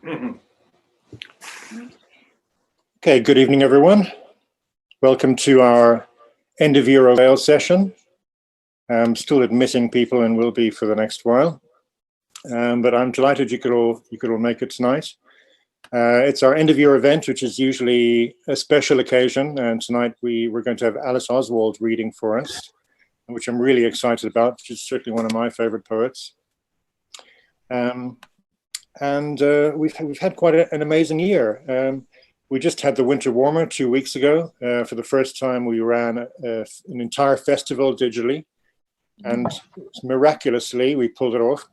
Okay, good evening, everyone. Welcome to our end of year avail session. I'm still admitting people and will be for the next while, but I'm delighted you could all make it tonight. It's our end of year event, which is usually a special occasion, and tonight we're going to have Alice Oswald reading for us, which I'm really excited about. She's certainly one of my favorite poets. We've had quite an amazing year. We just had the Winter Warmer 2 weeks ago. For the first time, we ran an entire festival digitally, and miraculously, we pulled it off.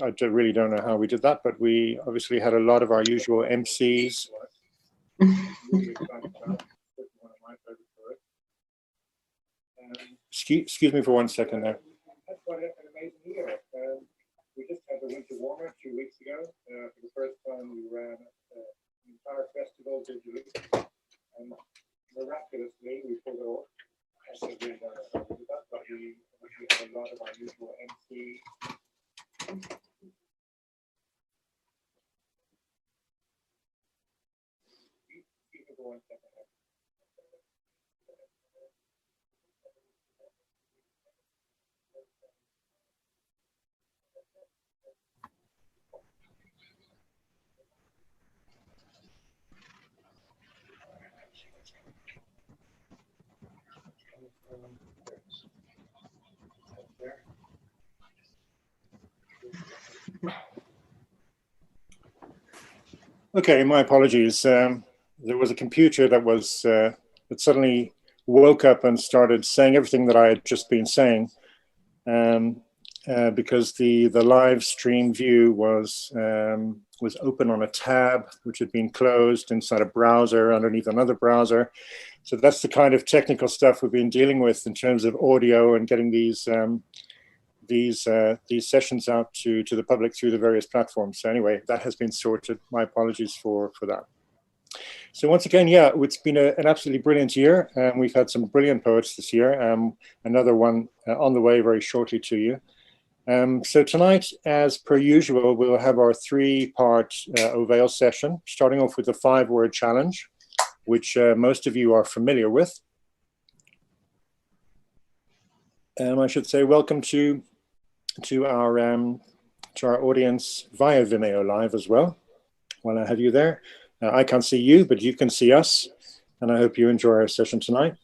I really don't know how we did that, but we obviously had a lot of our usual MCs. Excuse me for 1 second there. That's quite an amazing year. We just had the Winter Warmer 2 weeks ago. For the first time, we ran an entire festival digitally, and miraculously, we pulled it off. I really don't know how we did that, but we had a lot of our usual MCs. Okay, my apologies. There was a computer that suddenly woke up and started saying everything that I had just been saying, because the live stream view was open on a tab which had been closed inside a browser underneath another browser. So that's the kind of technical stuff we've been dealing with in terms of audio and getting these sessions out to the public through the various platforms. So anyway, that has been sorted. My apologies for that. So once again, yeah, it's been an absolutely brilliant year. We've had some brilliant poets this year. Another one on the way very shortly to you. So tonight, as per usual, we'll have our 3-part Ovail session, starting off with the 5-word challenge, which most of you are familiar with. I should say welcome to our audience via Vimeo Live as well. While I have you there, I can't see you, but you can see us, and I hope you enjoy our session tonight.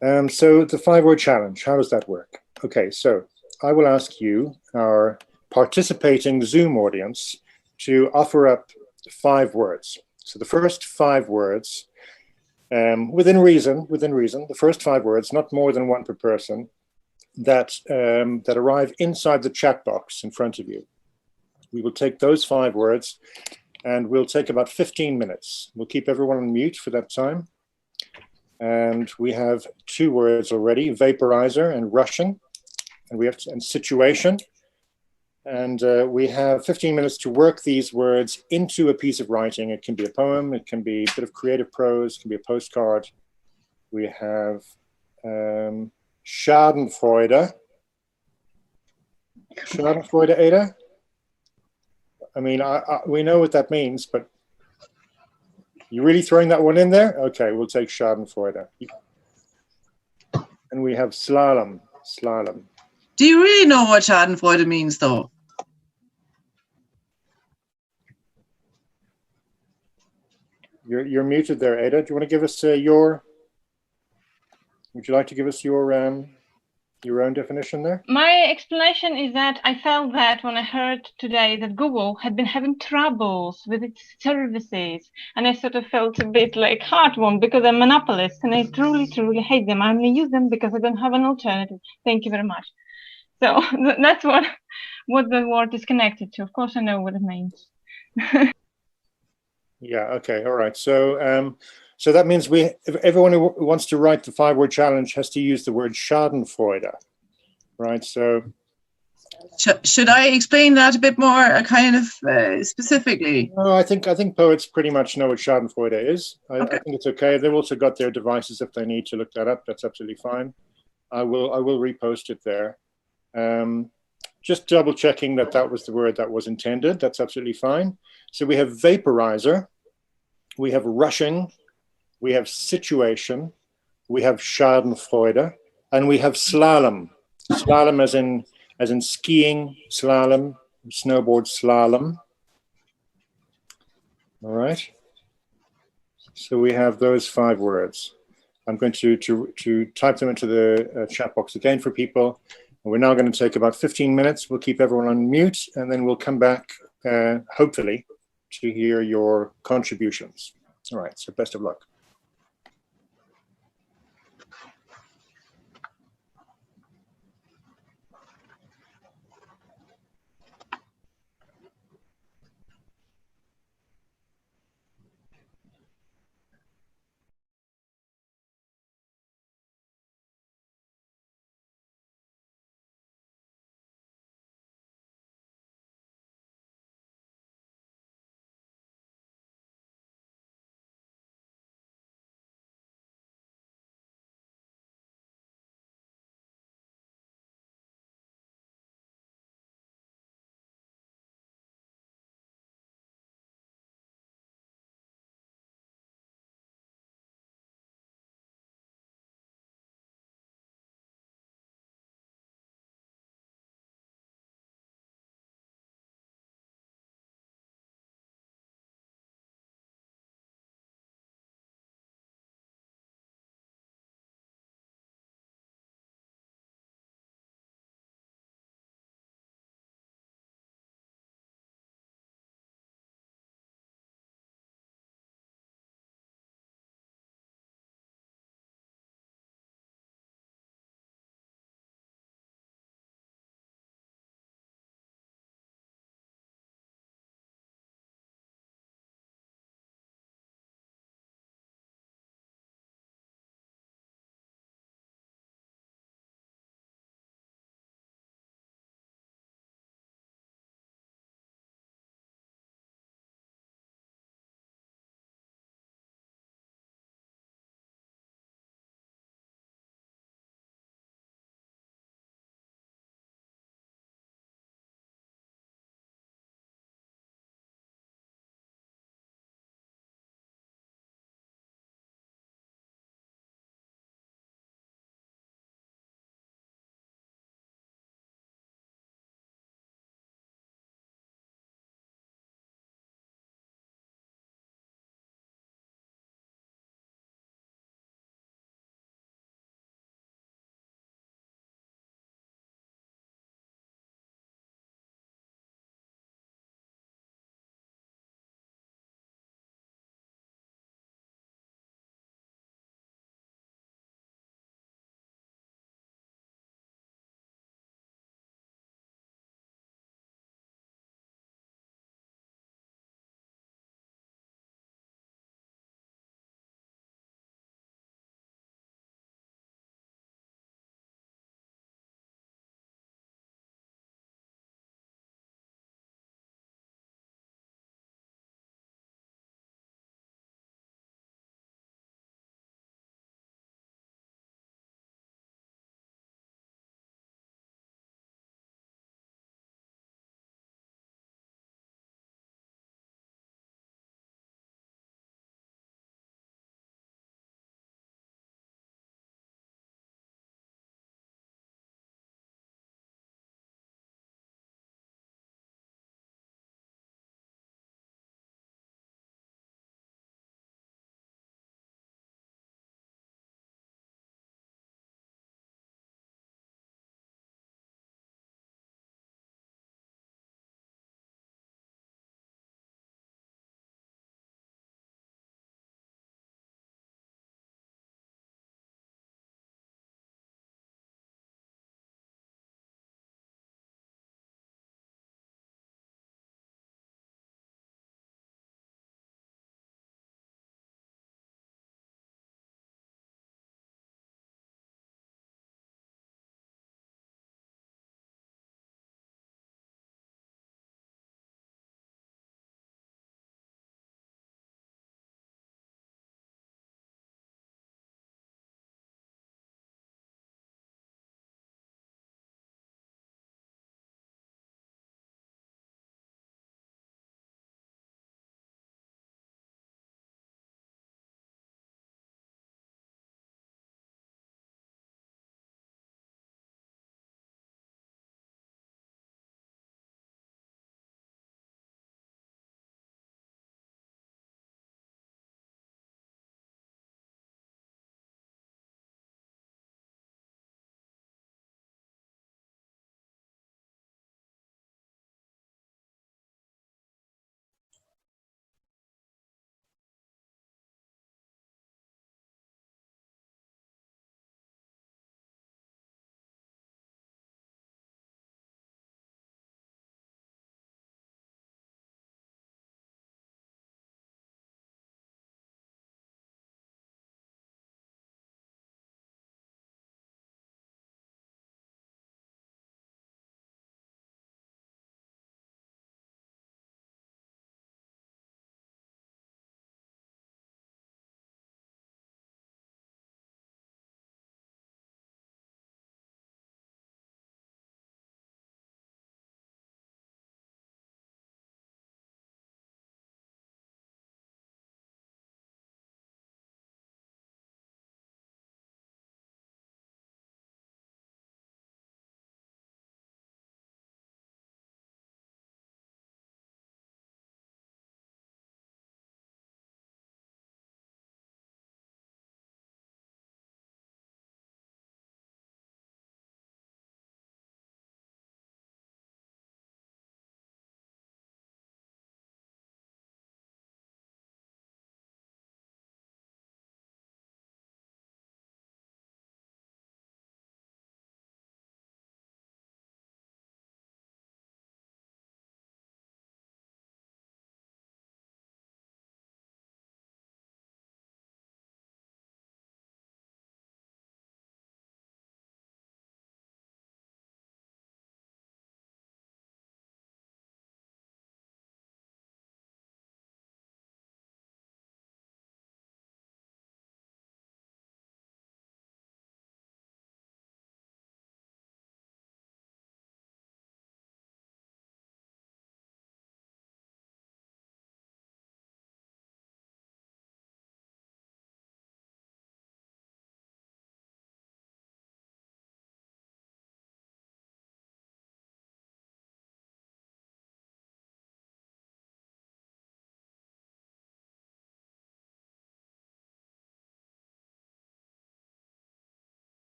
So the 5-word challenge, how does that work? Okay, so I will ask you, our participating Zoom audience, to offer up 5 words. So the first 5 words, within reason, the first 5 words, not more than 1 per person, that arrive inside the chat box in front of you. We will take those 5 words and we'll take about 15 minutes. We'll keep everyone on mute for that time. And we have 2 words already, vaporizer and Russian, and we have and situation. And we have 15 minutes to work these words into a piece of writing. It can be a poem, it can be a bit of creative prose, it can be a postcard. We have Schadenfreude. Schadenfreude, Ada? I mean, we know what that means, but you really throwing that one in there? Okay, we'll take Schadenfreude. And we have slalom. Do you really know what Schadenfreude means, though? You're muted there, Ada. Do you want to give us would you like to give us your own definition there? My explanation is that I felt that when I heard today that Google had been having troubles with its services, and I sort of felt a bit like heartwarmed because I'm a monopolist and I truly, truly hate them. I only use them because I don't have an alternative. Thank you very much. So that's what the word is connected to. Of course, I know what it means. Yeah, okay, all right. So so that means if everyone who wants to write the 5-word challenge has to use the word Schadenfreude, right? So should I explain that a bit more, kind of specifically? No, I think poets pretty much know what Schadenfreude is. I think it's okay. They've also got their devices if they need to look that up. That's absolutely fine. I will repost it there. just double checking that that was the word that was intended. That's absolutely fine. So we have vaporizer, we have rushing, we have situation, we have Schadenfreude, and we have slalom. Slalom as in skiing, slalom, snowboard slalom. All right. So we have those 5 words. I'm going to type them into the chat box again for people. We're now going to take about 15 minutes. We'll keep everyone on mute, and then we'll come back, hopefully, to hear your contributions. All right, so best of luck.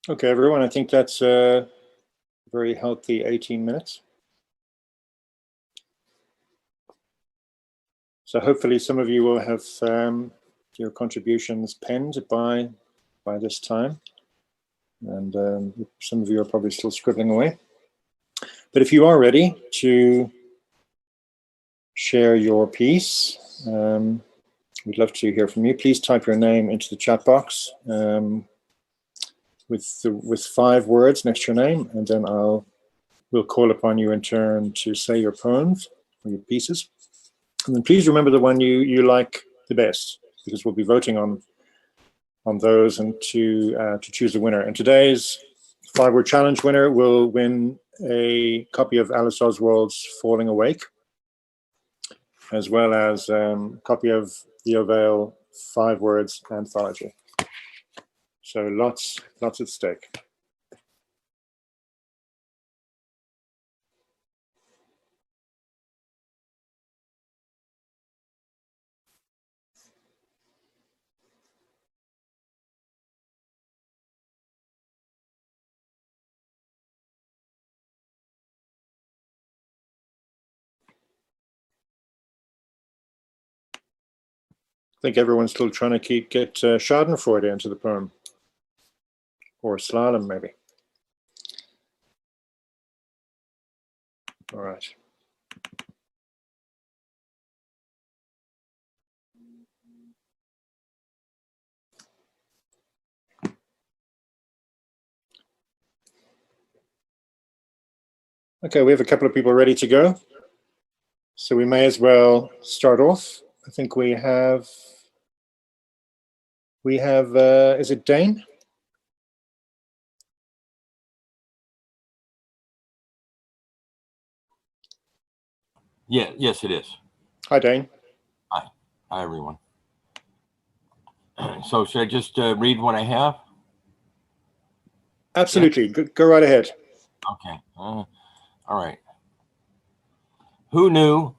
Okay, everyone, I think that's a very healthy 18 minutes. So hopefully some of you will have your contributions penned by this time. And some of you are probably still scribbling away. But if you are ready to share your piece, we'd love to hear from you. Please type your name into the chat box with 5 words next to your name, and then we'll call upon you in turn to say your poems or your pieces. And then please remember the one you like the best, because we'll be voting on those and to choose a winner. And today's 5-word challenge winner will win a copy of Alice Oswald's Falling Awake, as well as a copy of the Ovale 5 Words Anthology. So lots at stake. I think everyone's still trying to get Schadenfreude into the poem, or slalom maybe. All right. Okay, we have a couple of people ready to go, so we may as well start off. I think we have, is it Dane? Yeah, yes, it is. Hi, Dane. Hi, everyone. So should I just read what I have? Absolutely, yeah. Go right ahead. Okay, all right. Who knew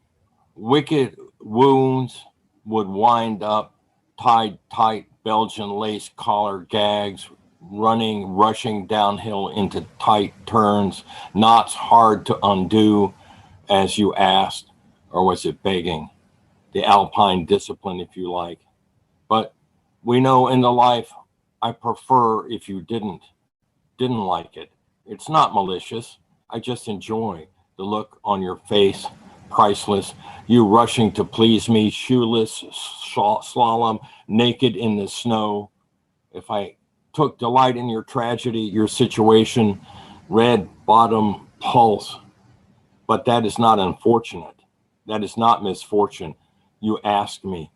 wicked wounds would wind up tied tight Belgian lace collar gags, rushing downhill into tight turns, knots hard to undo, as you asked, or was it begging? The Alpine discipline, if you like. But we know in the life I prefer if you didn't like it. It's not malicious. I just enjoy the look on your face, priceless. You rushing to please me, shoeless, slalom, naked in the snow. If I took delight in your tragedy, your situation, red bottom pulse. But that is not unfortunate. That is not misfortune. You asked me.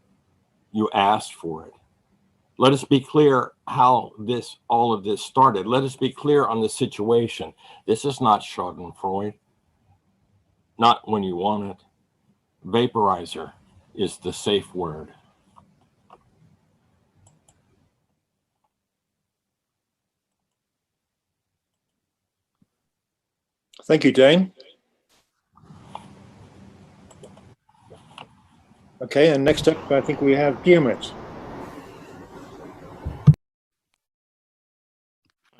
You asked for it. Let us be clear how all of this started. Let us be clear on the situation. This is not Schadenfreude. Not when you want it. Vaporizer is the safe word. Thank you, Dane. Okay, and next up, I think we have Diarmuid.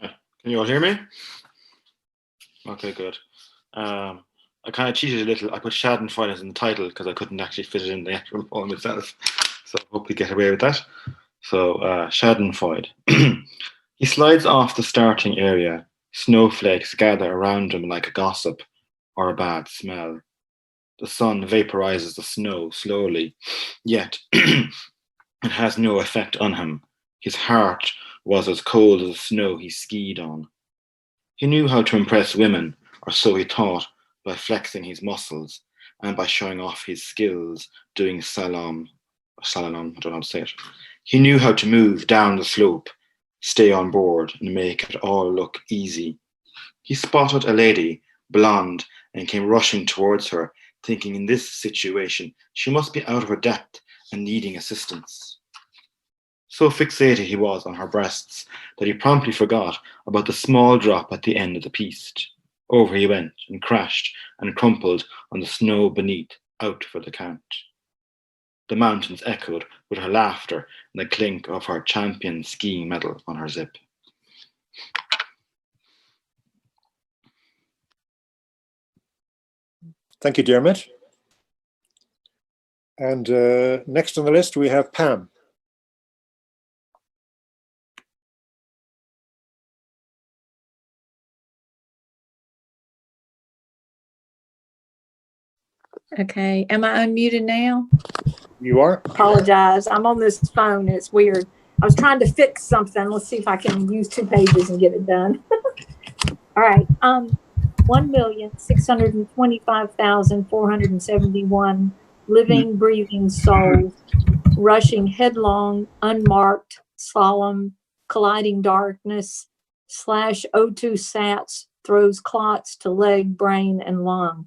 Can you all hear me? Okay, good. I kind of cheated a little. I put Schadenfreude in the title because I couldn't actually fit it in the actual poem itself. So I hope we get away with that. So Schadenfreude. He slides off the starting area. Snowflakes gather around him like a gossip or a bad smell. The sun vaporizes the snow slowly, yet it has no effect on him. His heart was as cold as the snow he skied on. He knew how to impress women, or so he thought, by flexing his muscles and by showing off his skills doing slalom, I don't know how to say it. He knew how to move down the slope, stay on board, and make it all look easy. He spotted a lady, blonde, and came rushing towards her, thinking in this situation she must be out of her depth and needing assistance. So fixated he was on her breasts that he promptly forgot about the small drop at the end of the piece. Over he went and crashed and crumpled on the snow beneath, out for the count. The mountains echoed with her laughter and the clink of her champion skiing medal on her zip. Thank you, Dermot. And next on the list, we have Pam. Okay, am I unmuted now? You are? Apologize, I'm on this phone, it's weird. I was trying to fix something. Let's see if I can use 2 pages and get it done. All right, 1,625,471 living, breathing souls rushing headlong, unmarked, solemn, colliding darkness, slash O2 sats throws clots to leg, brain, and lung.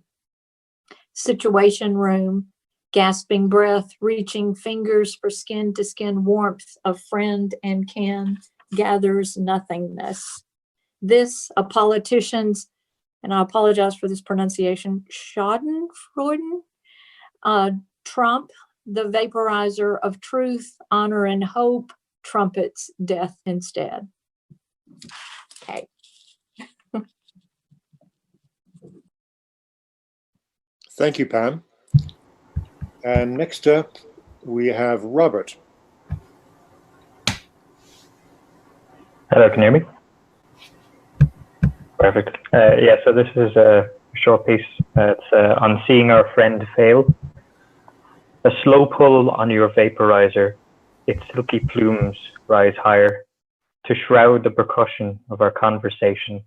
Situation room, gasping breath, reaching fingers for skin-to-skin warmth of friend and kin, gathers nothingness. This, a politician's, and I apologize for this pronunciation, Schadenfreude, Trump, the vaporizer of truth, honor, and hope, trumpets death instead. Okay. Thank you, Pam. And next up, we have Robert. Hello, can you hear me? Perfect. Yeah, so this is a short piece. It's on seeing our friend fail. A slow pull on your vaporizer, its silky plumes rise higher to shroud the percussion of our conversation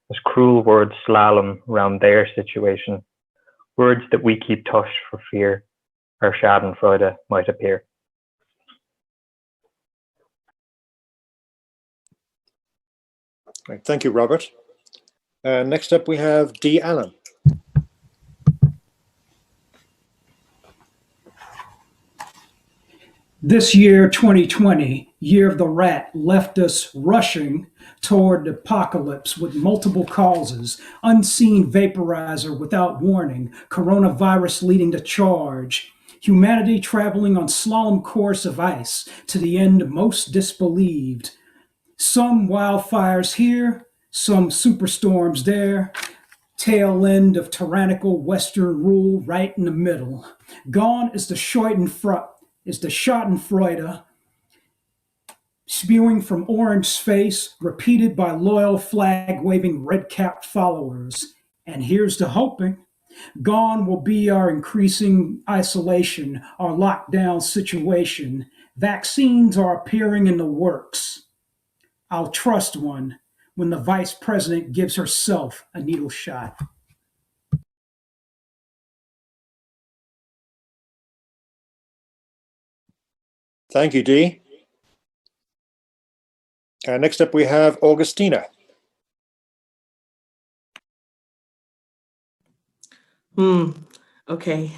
as cruel words slalom round their situation, words that we keep tushed for fear our Schadenfreude might appear. Right, thank you, Robert. Next up, we have Dee Allen. This year, 2020, year of the rat, left us rushing toward apocalypse with multiple causes, unseen vaporizer without warning, coronavirus leading to charge, humanity traveling on slalom course of ice to the end most disbelieved. Some wildfires here, some superstorms there, tail end of tyrannical Western rule right in the middle. Gone is the Schadenfreude, spewing from orange face, repeated by loyal flag-waving red-capped followers. And here's to hoping. Gone will be our increasing isolation, our lockdown situation. Vaccines are appearing in the works. I'll trust one when the vice president gives herself a needle shot. Thank you, Dee. Next up, we have Augustina. Okay.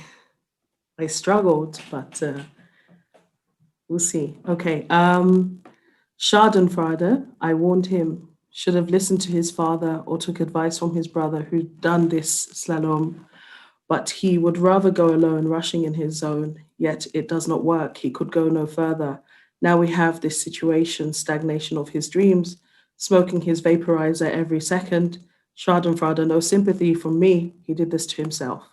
I struggled, but we'll see. Okay. Schadenfreude, I warned him, should have listened to his father or took advice from his brother who'd done this slalom, but he would rather go alone, rushing in his zone, yet it does not work. He could go no further. Now we have this situation, stagnation of his dreams, smoking his vaporizer every second. Schadenfreude, no sympathy from me. He did this to himself.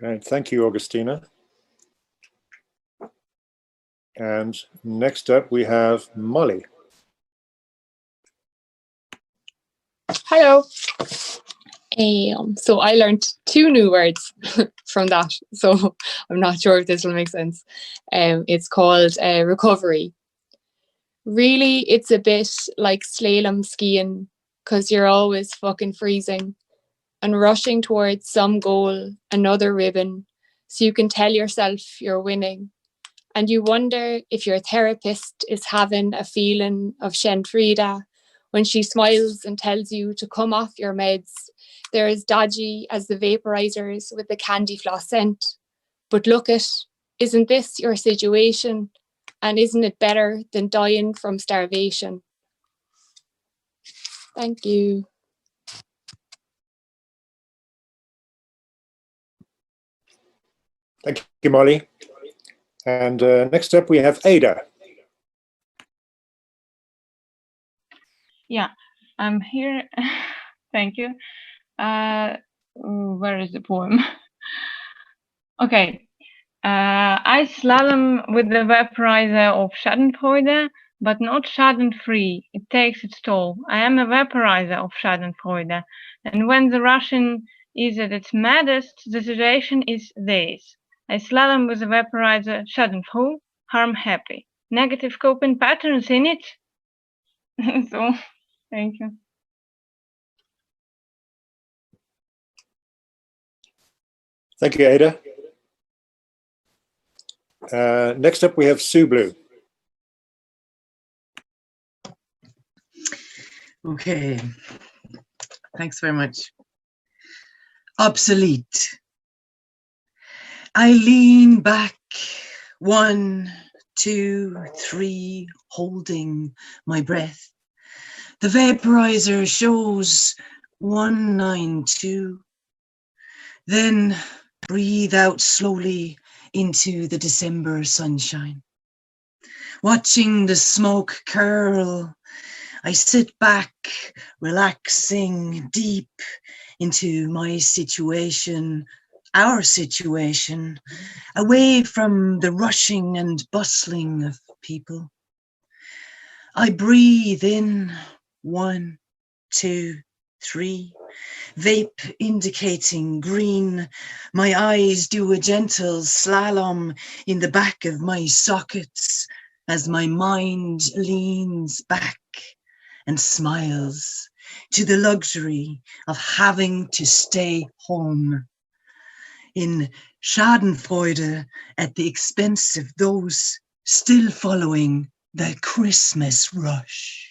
Right, thank you, Augustina. And next up, we have Molly. Hello. So I learned 2 new words from that. So I'm not sure if this will make sense. It's called recovery. Really, it's a bit like slalom skiing because you're always fucking freezing and rushing towards some goal, another ribbon, so you can tell yourself you're winning. And you wonder if your therapist is having a feeling of Schadenfreude when she smiles and tells you to come off your meds. They're as dodgy as the vaporizers with the candy floss scent. But look isn't this your situation? And isn't it better than dying from starvation? Thank you. Thank you, Molly. And next up, we have Ada. Yeah, I'm here. Thank you. Where is the poem? Okay. I slalom with the vaporizer of Schadenfreude, but not Schadenfree. It takes its toll. I am a vaporizer of Schadenfreude. And when the Russian is at its maddest, the situation is this. I slalom with the vaporizer Schadenfroh, harm happy. Negative coping patterns in it. So, thank you. Thank you, Ada. Next up, we have Sue Blue. Okay, thanks very much. Obsolete. I lean back, 1, 2, 3, holding my breath. The vaporizer shows 192. Then breathe out slowly into the December sunshine. Watching the smoke curl, I sit back, relaxing deep into my situation, our situation, away from the rushing and bustling of people. I breathe in, 1, 2, 3, vape indicating green. My eyes do a gentle slalom in the back of my sockets as my mind leans back and smiles to the luxury of having to stay home in Schadenfreude at the expense of those still following the Christmas rush.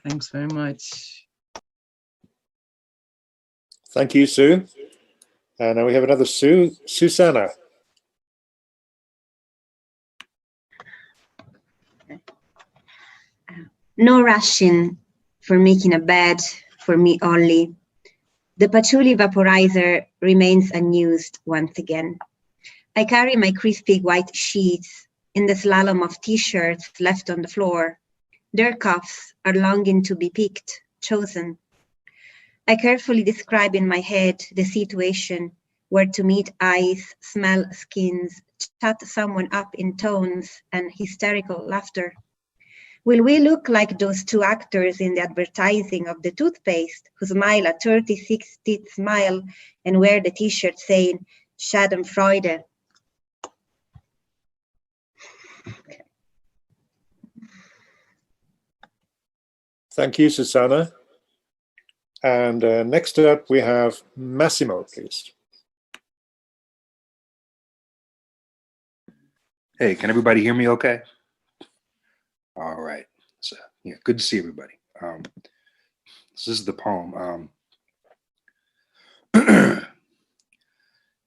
Thanks very much. Thank you, Sue. And now we have another Sue, Susanna. No rushing for making a bed for me only. The patchouli vaporizer remains unused once again. I carry my crispy white sheets in the slalom of t-shirts left on the floor. Their cuffs are longing to be picked, chosen. I carefully describe in my head the situation where to meet eyes, smell skins, chat someone up in tones and hysterical laughter. Will we look like those two actors in the advertising of the toothpaste who smile a 36 teeth smile and wear the t-shirt saying Schadenfreude? Thank you, Susanna. And next up, we have Massimo, please. Hey, can everybody hear me okay? All right. So, yeah, good to see everybody. This is the poem.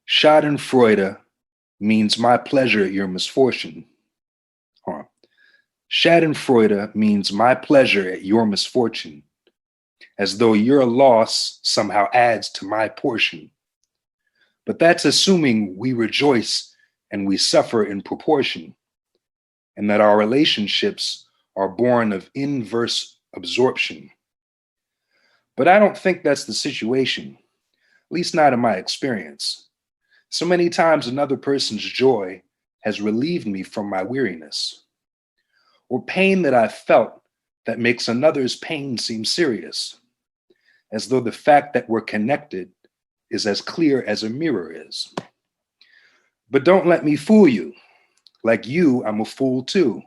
Schadenfreude means my pleasure at your misfortune. Schadenfreude means my pleasure at your misfortune, as though your loss somehow adds to my portion. But that's assuming we rejoice and we suffer in proportion, and that our relationships are born of inverse absorption. But I don't think that's the situation, at least not in my experience. So many times another person's joy has relieved me from my weariness, or pain that I felt that makes another's pain seem serious, as though the fact that we're connected is as clear as a mirror is. But don't let me fool you. Like you, I'm a fool too,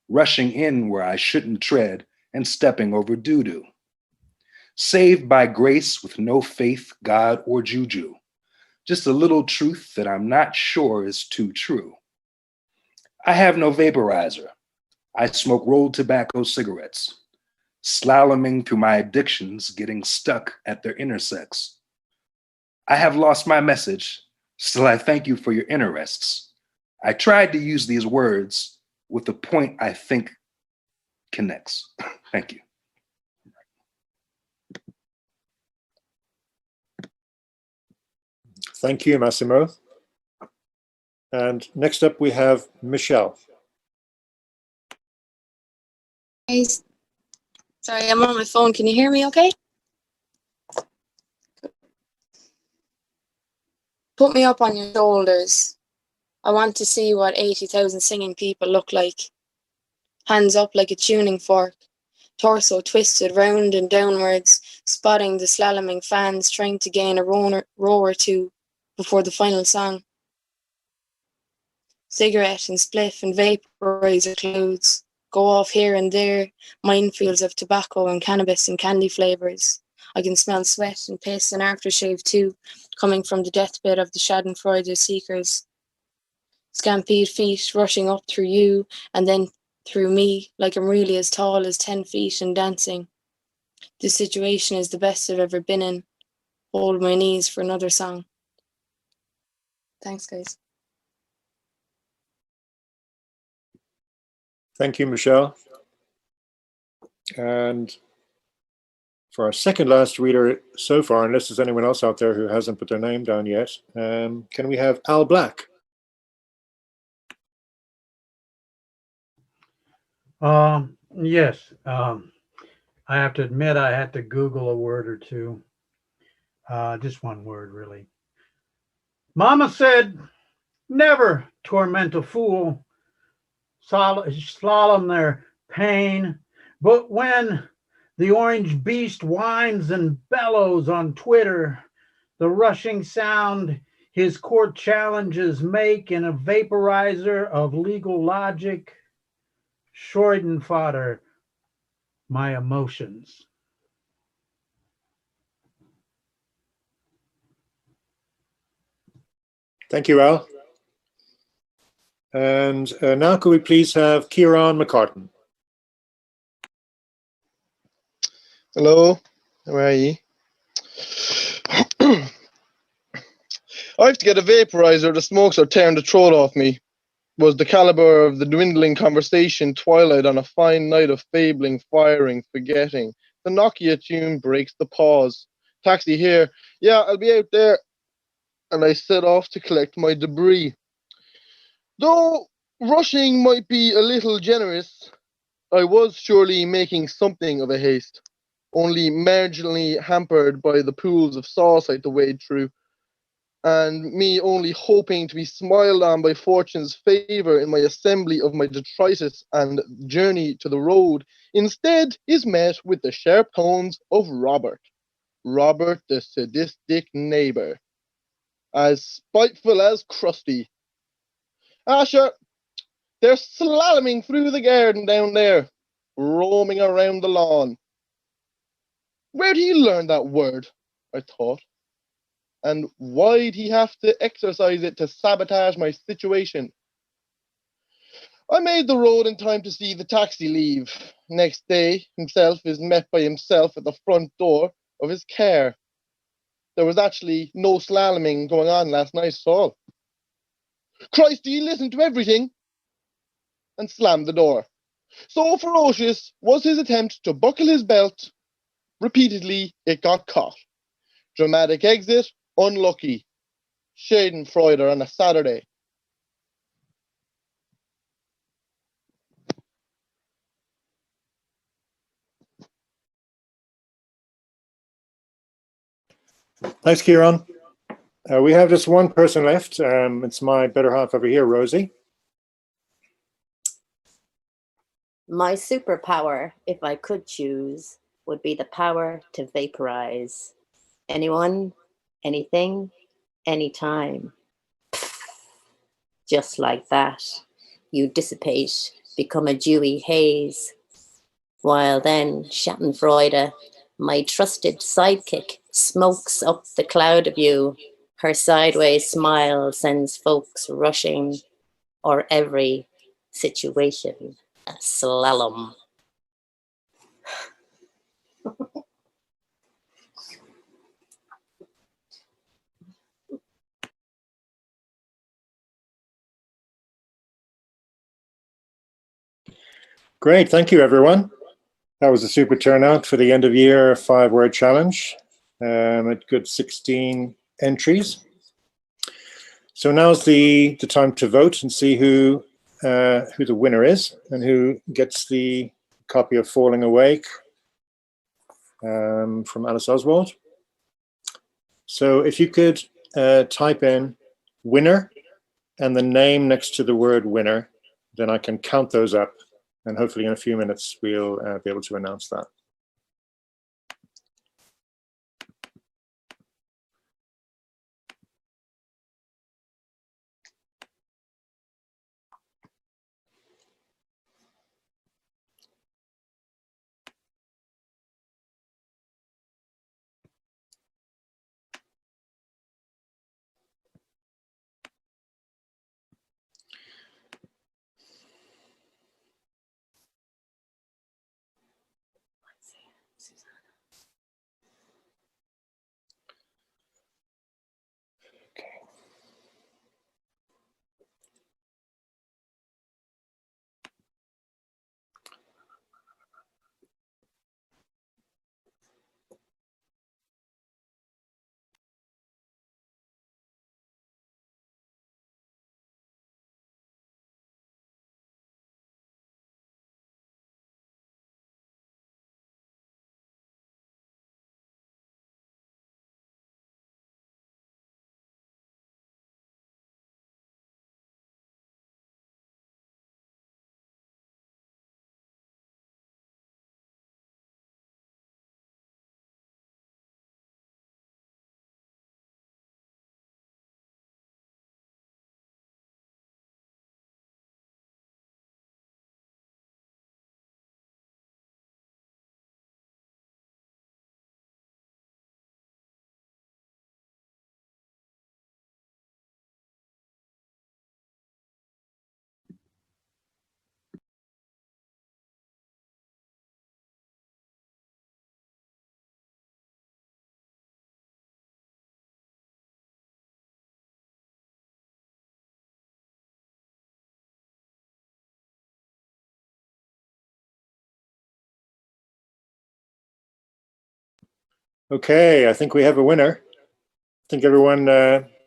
rushing in where I shouldn't tread and stepping over doo-doo. Saved by grace with no faith, God, or juju. Just a little truth that I'm not sure is too true. I have no vaporizer. I smoke rolled tobacco cigarettes, slaloming through my addictions, getting stuck at their intersects. I have lost my message, still I thank you for your interests. I tried to use these words with a point I think connects. Thank you. Thank you, Massimo. And next up, we have Michelle. guys. Sorry, I'm on my phone. Can you hear me okay? Put me up on your shoulders. I want to see what 80,000 singing people look like. Hands up like a tuning fork. Torso twisted round and downwards, spotting the slaloming fans trying to gain a row or two before the final song. Cigarette and spliff and vaporizer clouds go off here and there, minefields of tobacco and cannabis and candy flavours. I can smell sweat and piss and aftershave too, coming from the deathbed of the Schadenfreude seekers. Stampede feet rushing up through you and then through me, like I'm really as tall as 10 feet and dancing. This situation is the best I've ever been in. Hold my knees for another song. Thanks, guys. Thank you, Michelle. And for our second last reader so far, unless there's anyone else out there who hasn't put their name down yet, can we have Al Black? Yes. I have to admit I had to Google a word or two. Just one word, really. Mama said, never torment a fool, slalom their pain. But when the orange beast whines and bellows on Twitter, the rushing sound his court challenges make in a vaporizer of legal logic, Schadenfreude, my emotions. Thank you, Al. And now could we please have Kieran McCartan? Hello, how are you? I have to get a vaporizer. The smokes are tearing the throat off me. Was the caliber of the dwindling conversation twilight on a fine night of fabling, firing, forgetting. The Nokia tune breaks the pause. Taxi here. Yeah, I'll be out there. And I set off to collect my debris. Though rushing might be a little generous, I was surely making something of a haste, only marginally hampered by the pools of sauce I had to wade through, and me only hoping to be smiled on by fortune's favour in my assembly of my detritus and journey to the road, instead is met with the sharp tones of Robert the sadistic neighbour, as spiteful as crusty. Sure, they're slaloming through the garden down there, roaming around the lawn. Where'd he learn that word? I thought. And why'd he have to exercise it to sabotage my situation? I made the road in time to see the taxi leave. Next day, himself is met by himself at the front door of his car. There was actually no slaloming going on last night at all. Christ, do you listen to everything? And slammed the door. So ferocious was his attempt to buckle his belt. Repeatedly, it got caught. Dramatic exit, unlucky. Schadenfreude on a Saturday. Thanks, Kieran. We have just one person left. It's my better half over here, Rosie. My superpower, if I could choose, would be the power to vaporize. Anyone, anything, anytime. Just like that, you dissipate, become a dewy haze. While then, Schadenfreude, my trusted sidekick, smokes up the cloud of you. Her sideways smile sends folks rushing, or every situation a slalom. Great, thank you, everyone. That was a super turnout for the end of year 5-word challenge. A good 16 entries. So now's the time to vote and see who the winner is and who gets the copy of Falling Awake from Alice Oswald. So if you could type in winner and the name next to the word winner, then I can count those up, and hopefully in a few minutes we'll be able to announce that. Okay, I think we have a winner. I think everyone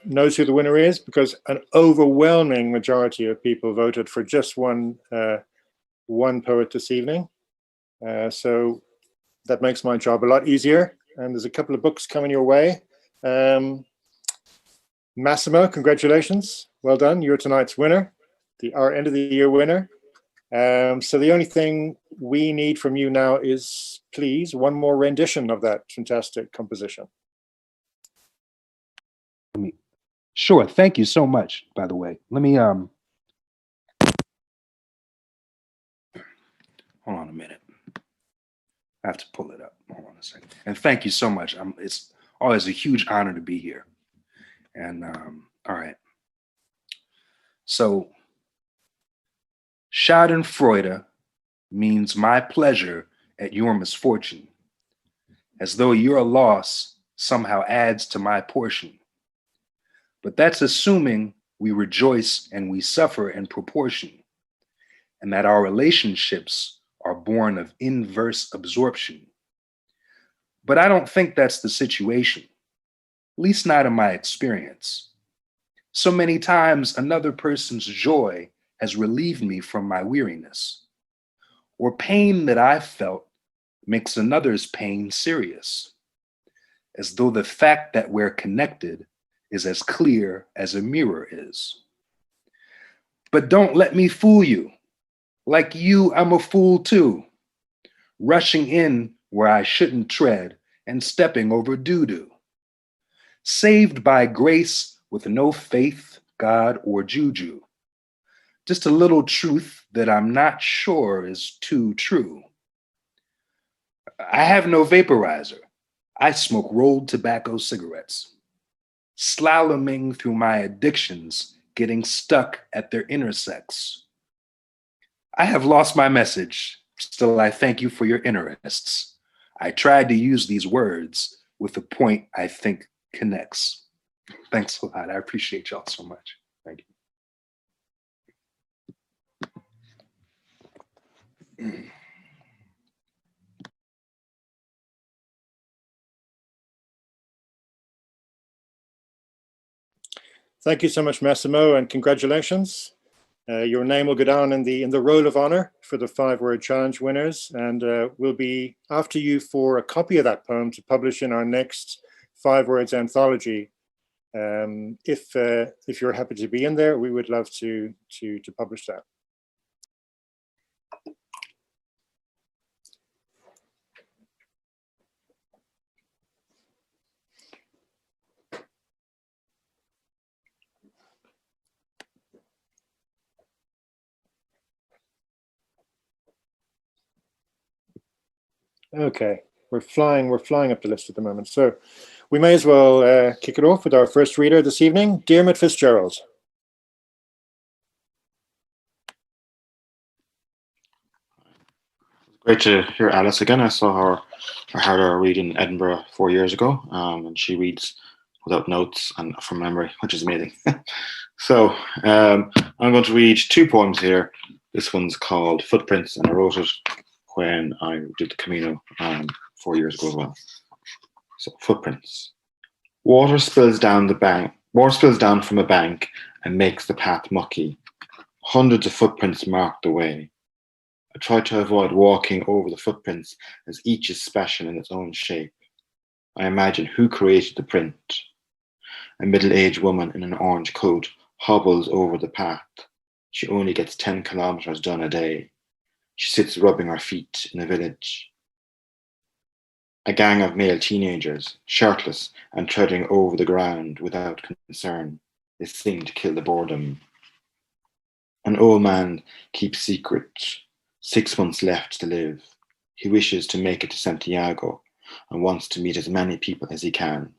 knows who the winner is, because an overwhelming majority of people voted for just one poet this evening. So that makes my job a lot easier. And there's a couple of books coming your way. Massimo, congratulations. Well done. You're tonight's winner, our end of the year winner. So the only thing we need from you now is, please, one more rendition of that fantastic composition. Sure. Thank you so much, by the way. Let me hold on a minute. I have to pull it up. Hold on a second. And thank you so much. It's always a huge honor to be here. And all right. So Schadenfreude means my pleasure at your misfortune, as though your loss somehow adds to my portion. But that's assuming we rejoice and we suffer in proportion, and that our relationships are born of inverse absorption. But I don't think that's the situation, at least not in my experience. So many times another person's joy has relieved me from my weariness, or pain that I felt makes another's pain serious, as though the fact that we're connected is as clear as a mirror is. But don't let me fool you. Like you, I'm a fool too, rushing in where I shouldn't tread and stepping over doo-doo. Saved by grace with no faith, God, or juju. Just a little truth that I'm not sure is too true. I have no vaporizer. I smoke rolled tobacco cigarettes, slaloming through my addictions, getting stuck at their intersects. I have lost my message. Still, I thank you for your interests. I tried to use these words with a point I think connects. Thanks a lot. I appreciate y'all so much. Thank you. Thank you so much, Massimo, and congratulations. Your name will go down in the roll of honor for the 5-word challenge winners, and we'll be after you for a copy of that poem to publish in our next 5 words anthology. If you're happy to be in there, we would love to publish that. Okay, we're flying up the list at the moment. So we may as well kick it off with our first reader this evening, Diarmaid Fitzgerald. Great to hear Alice again. I saw her, I heard her read in Edinburgh 4 years ago, and she reads without notes and from memory, which is amazing. So I'm going to read 2 poems here. This one's called Footprints, and I wrote it when I did the Camino 4 years ago as well. So Footprints. Water spills down from a bank and makes the path mucky. Hundreds of footprints mark the way. I try to avoid walking over the footprints as each is special in its own shape. I imagine who created the print. A middle-aged woman in an orange coat hobbles over the path. She only gets 10 kilometers done a day. She sits rubbing her feet in a village. A gang of male teenagers, shirtless and treading over the ground without concern. They sing to kill the boredom. An old man keeps secret. 6 months left to live. He wishes to make it to Santiago and wants to meet as many people as he can.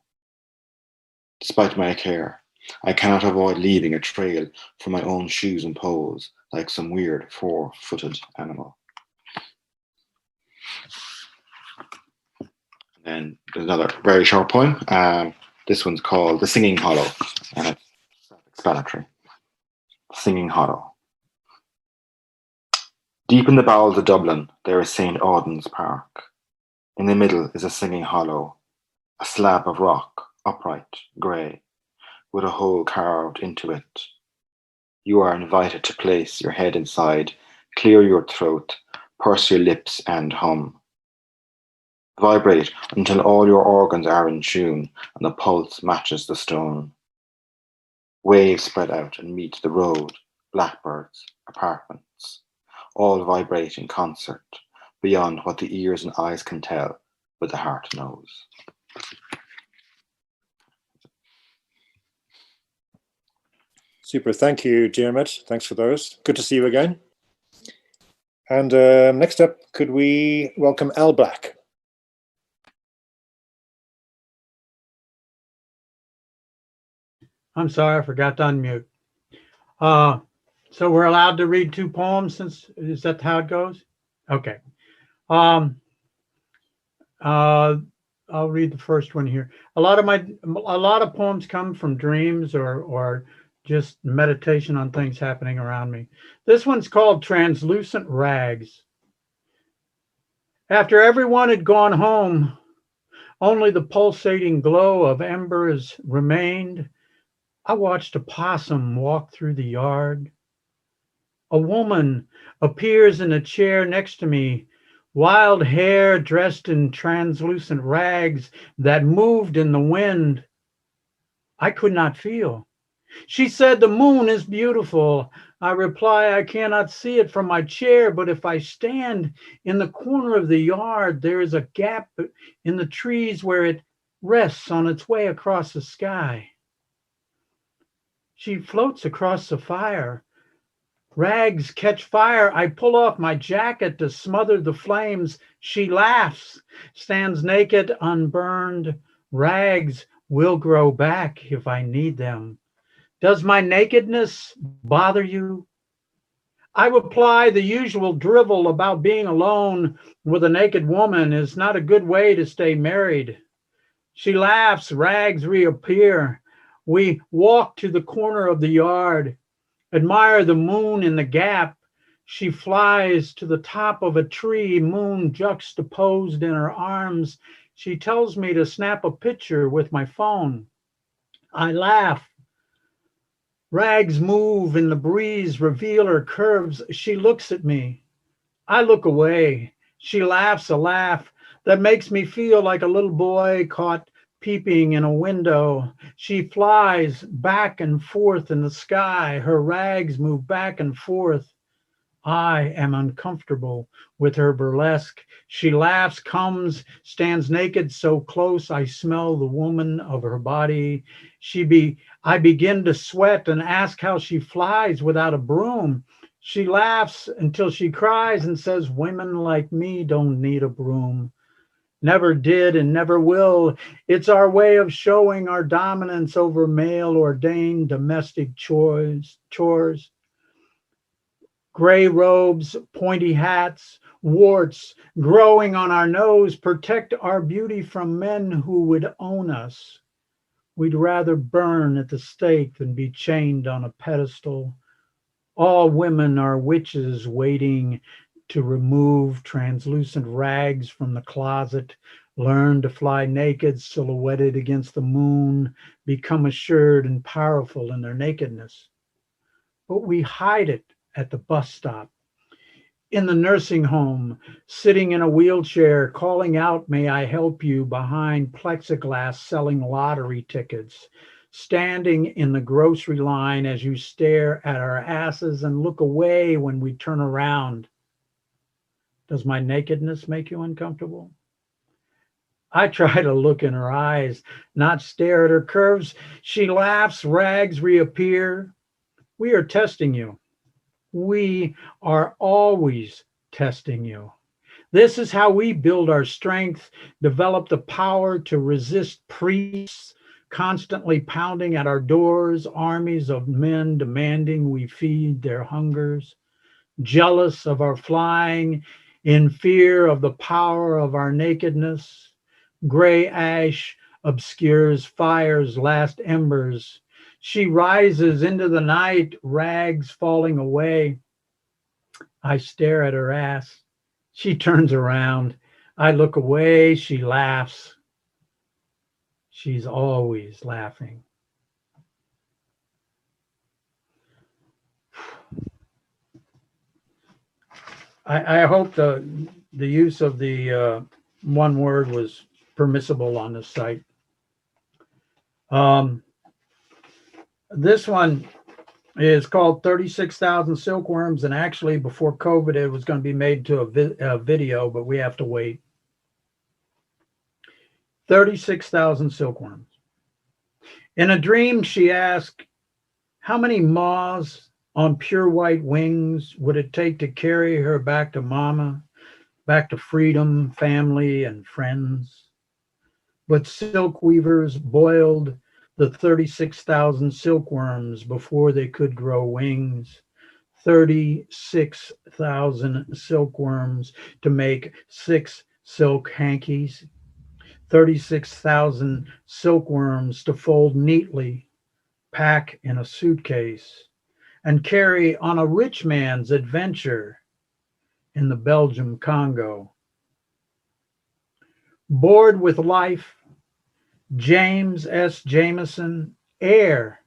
Despite my care, I cannot avoid leaving a trail for my own shoes and poles, like some weird 4-footed animal. And there's another very short poem. This one's called The Singing Hollow, and it's self-explanatory. Singing Hollow. Deep in the bowels of Dublin, there is St. Auden's Park. In the middle is a singing hollow, a slab of rock, upright, grey, with a hole carved into it. You are invited to place your head inside, clear your throat, purse your lips and hum. Vibrate until all your organs are in tune and the pulse matches the stone. Waves spread out and meet the road, blackbirds, apartments, all vibrate in concert, beyond what the ears and eyes can tell, but the heart knows. Super, thank you, Diarmaid. Thanks for those. Good to see you again. And next up, could we welcome Al Black? I'm sorry, I forgot to unmute. So we're allowed to read 2 poems, is that how it goes? Okay. I'll read the first one here. A lot of poems come from dreams or just meditation on things happening around me. This one's called Translucent Rags. After everyone had gone home, only the pulsating glow of embers remained. I watched a possum walk through the yard. A woman appears in a chair next to me, wild hair dressed in translucent rags that moved in the wind. I could not feel. She said, "The moon is beautiful." I reply, "I cannot see it from my chair, but if I stand in the corner of the yard, there is a gap in the trees where it rests on its way across the sky." She floats across the fire. Rags catch fire. I pull off my jacket to smother the flames. She laughs, stands naked, unburned. Rags will grow back if I need them. Does my nakedness bother you? I reply, the usual drivel about being alone with a naked woman is not a good way to stay married. She laughs, rags reappear. We walk to the corner of the yard, admire the moon in the gap. She flies to the top of a tree, moon juxtaposed in her arms. She tells me to snap a picture with my phone. I laugh. Rags move in the breeze, reveal her curves. She looks at me. I look away. She laughs a laugh that makes me feel like a little boy caught peeping in a window. She flies back and forth in the sky. Her rags move back and forth. I am uncomfortable with her burlesque. She laughs, comes, stands naked so close I smell the woman of her body. I begin to sweat and ask how she flies without a broom. She laughs until she cries and says, women like me don't need a broom. Never did and never will. It's our way of showing our dominance over male-ordained domestic chores. Gray robes, pointy hats, warts growing on our nose protect our beauty from men who would own us. We'd rather burn at the stake than be chained on a pedestal. All women are witches waiting to remove translucent rags from the closet, learn to fly naked, silhouetted against the moon, become assured and powerful in their nakedness. But we hide it at the bus stop, in the nursing home, sitting in a wheelchair, calling out, may I help you, behind plexiglass selling lottery tickets, standing in the grocery line as you stare at our asses and look away when we turn around. Does my nakedness make you uncomfortable? I try to look in her eyes, not stare at her curves. She laughs, rags reappear. We are testing you. We are always testing you. This is how we build our strength, develop the power to resist priests constantly pounding at our doors, armies of men demanding we feed their hungers, jealous of our flying, in fear of the power of our nakedness. Gray ash obscures fire's last embers. She rises into the night, rags falling away. I stare at her ass. She turns around. I look away. She laughs. She's always laughing. I hope the use of the one word was permissible on this site. This one is called 36,000 Silkworms, and actually before COVID it was going to be made to a video, but we have to wait. 36,000 silkworms. In a dream she asked, how many moths on pure white wings would it take to carry her back to mama, back to freedom, family, and friends? But silk weavers boiled the 36,000 silkworms before they could grow wings. 36,000 silkworms to make 6 silk hankies. 36,000 silkworms to fold neatly, pack in a suitcase, and carry on a rich man's adventure in the Belgium Congo. Bored with life, James S. Jameson, heir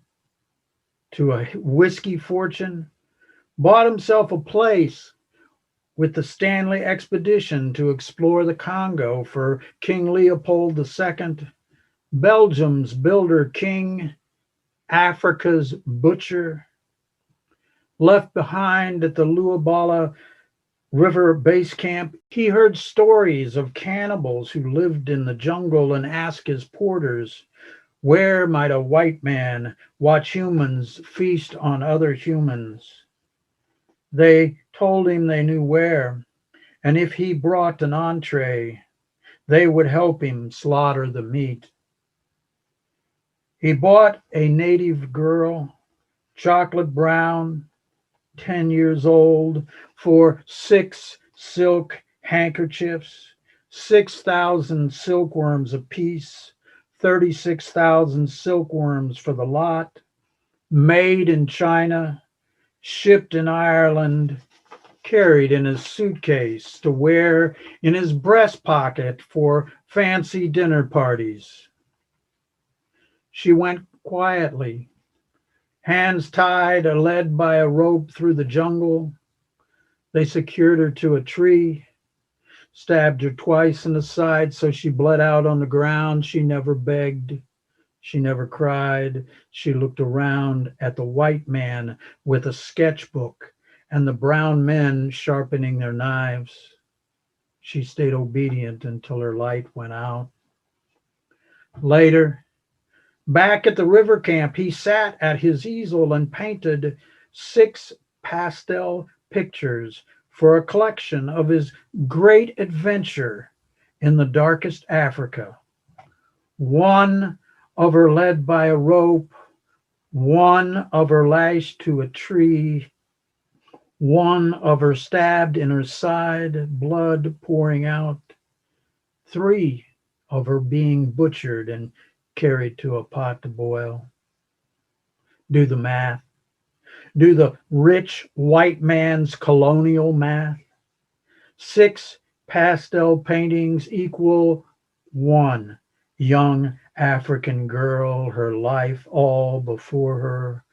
to a whiskey fortune, bought himself a place with the Stanley expedition to explore the Congo for King Leopold II, Belgium's builder king, Africa's butcher. Left behind at the Luabala River base camp, he heard stories of cannibals who lived in the jungle and asked his porters, where might a white man watch humans feast on other humans? They told him they knew where, and if he brought an entree, they would help him slaughter the meat. He bought a native girl, chocolate brown, 10 years old, for 6 silk handkerchiefs, 6,000 silkworms apiece, 36,000 silkworms for the lot, made in China, shipped in Ireland, carried in his suitcase to wear in his breast pocket for fancy dinner parties. She went quietly, hands tied or led by a rope through the jungle. They secured her to a tree, stabbed her twice in the side so she bled out on the ground. She never begged. She never cried. She looked around at the white man with a sketchbook and the brown men sharpening their knives. She stayed obedient until her light went out. Later, back at the river camp, he sat at his easel and painted 6 pastel pictures for a collection of his great adventure in the darkest Africa. One of her led by a rope, one of her lashed to a tree, one of her stabbed in her side, blood pouring out, 3 of her being butchered and carried to a pot to boil. Do the math. Do the rich white man's colonial math. 6 pastel paintings equal 1 young African girl, her life all before her,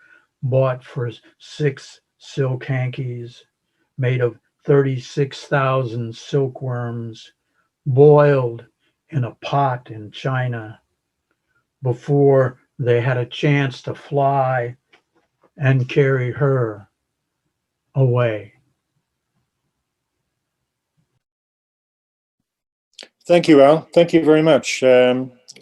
bought for 6 silk hankies made of 36,000 silkworms, boiled in a pot in China before they had a chance to fly and carry her away. Thank you, Al. Thank you very much.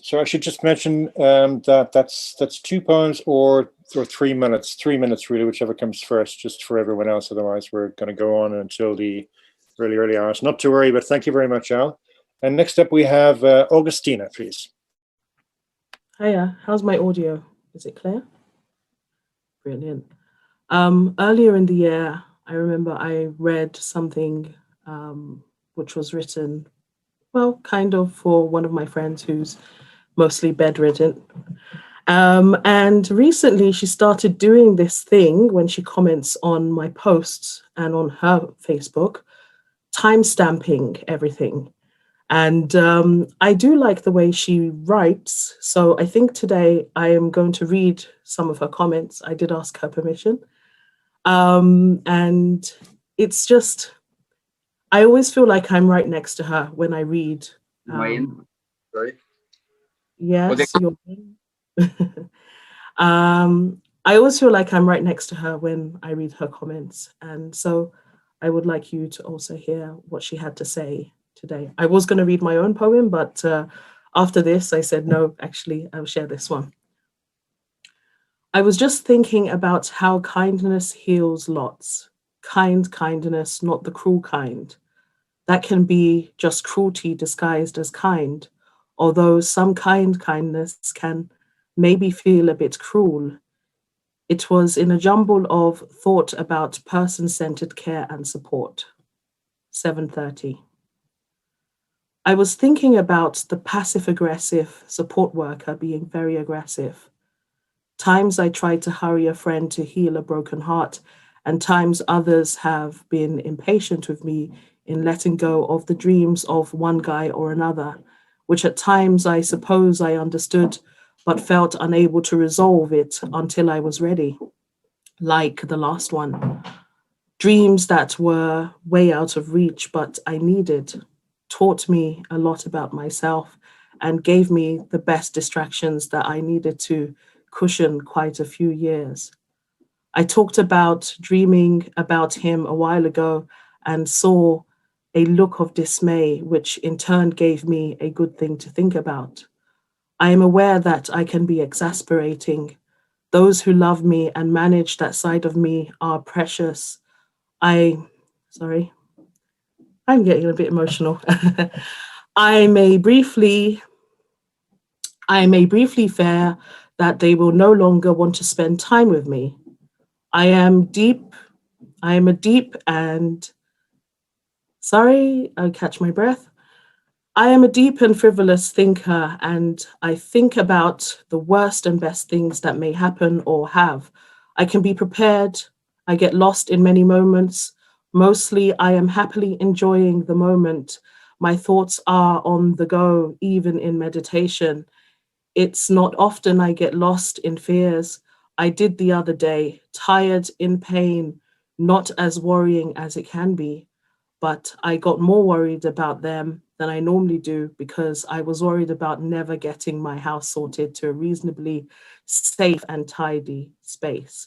So I should just mention that that's 2 poems or 3 minutes. 3 minutes, really, whichever comes first, just for everyone else. Otherwise, we're going to go on until the really early hours. Not to worry, but thank you very much, Al. And next up, we have Augustina, please. Hiya, how's my audio? Is it clear? Brilliant. Earlier in the year, I remember I read something which was written, well, kind of for one of my friends who's mostly bedridden. And recently she started doing this thing when she comments on my posts and on her Facebook, timestamping everything. And I do like the way she writes. So I think today I am going to read some of her comments. I did ask her permission. And it's just, I always feel like I'm right next to her when I read. Sorry. Yes, you're in. I always feel like I'm right next to her when I read her comments. And so I would like you to also hear what she had to say today. I was going to read my own poem, but after this, I said, no, actually, I'll share this one. I was just thinking about how kindness heals lots. Kindness, not the cruel kind. That can be just cruelty disguised as kind, although some kindness can maybe feel a bit cruel. It was in a jumble of thought about person-centered care and support. 7:30. I was thinking about the passive-aggressive support worker being very aggressive. Times I tried to hurry a friend to heal a broken heart, and times others have been impatient with me in letting go of the dreams of one guy or another, which at times I suppose I understood, but felt unable to resolve it until I was ready, like the last one. Dreams that were way out of reach, but I needed, taught me a lot about myself, and gave me the best distractions that I needed to cushion quite a few years. I talked about dreaming about him a while ago and saw a look of dismay, which in turn gave me a good thing to think about. I am aware that I can be exasperating. Those who love me and manage that side of me are precious. I'm getting a bit emotional. I may briefly fear that they will no longer want to spend time with me. I am a deep and frivolous thinker, and I think about the worst and best things that may happen or have. I can be prepared. I get lost in many moments. Mostly, I am happily enjoying the moment. My thoughts are on the go, even in meditation. It's not often I get lost in fears. I did the other day, tired, in pain, not as worrying as it can be, but I got more worried about them than I normally do because I was worried about never getting my house sorted to a reasonably safe and tidy space.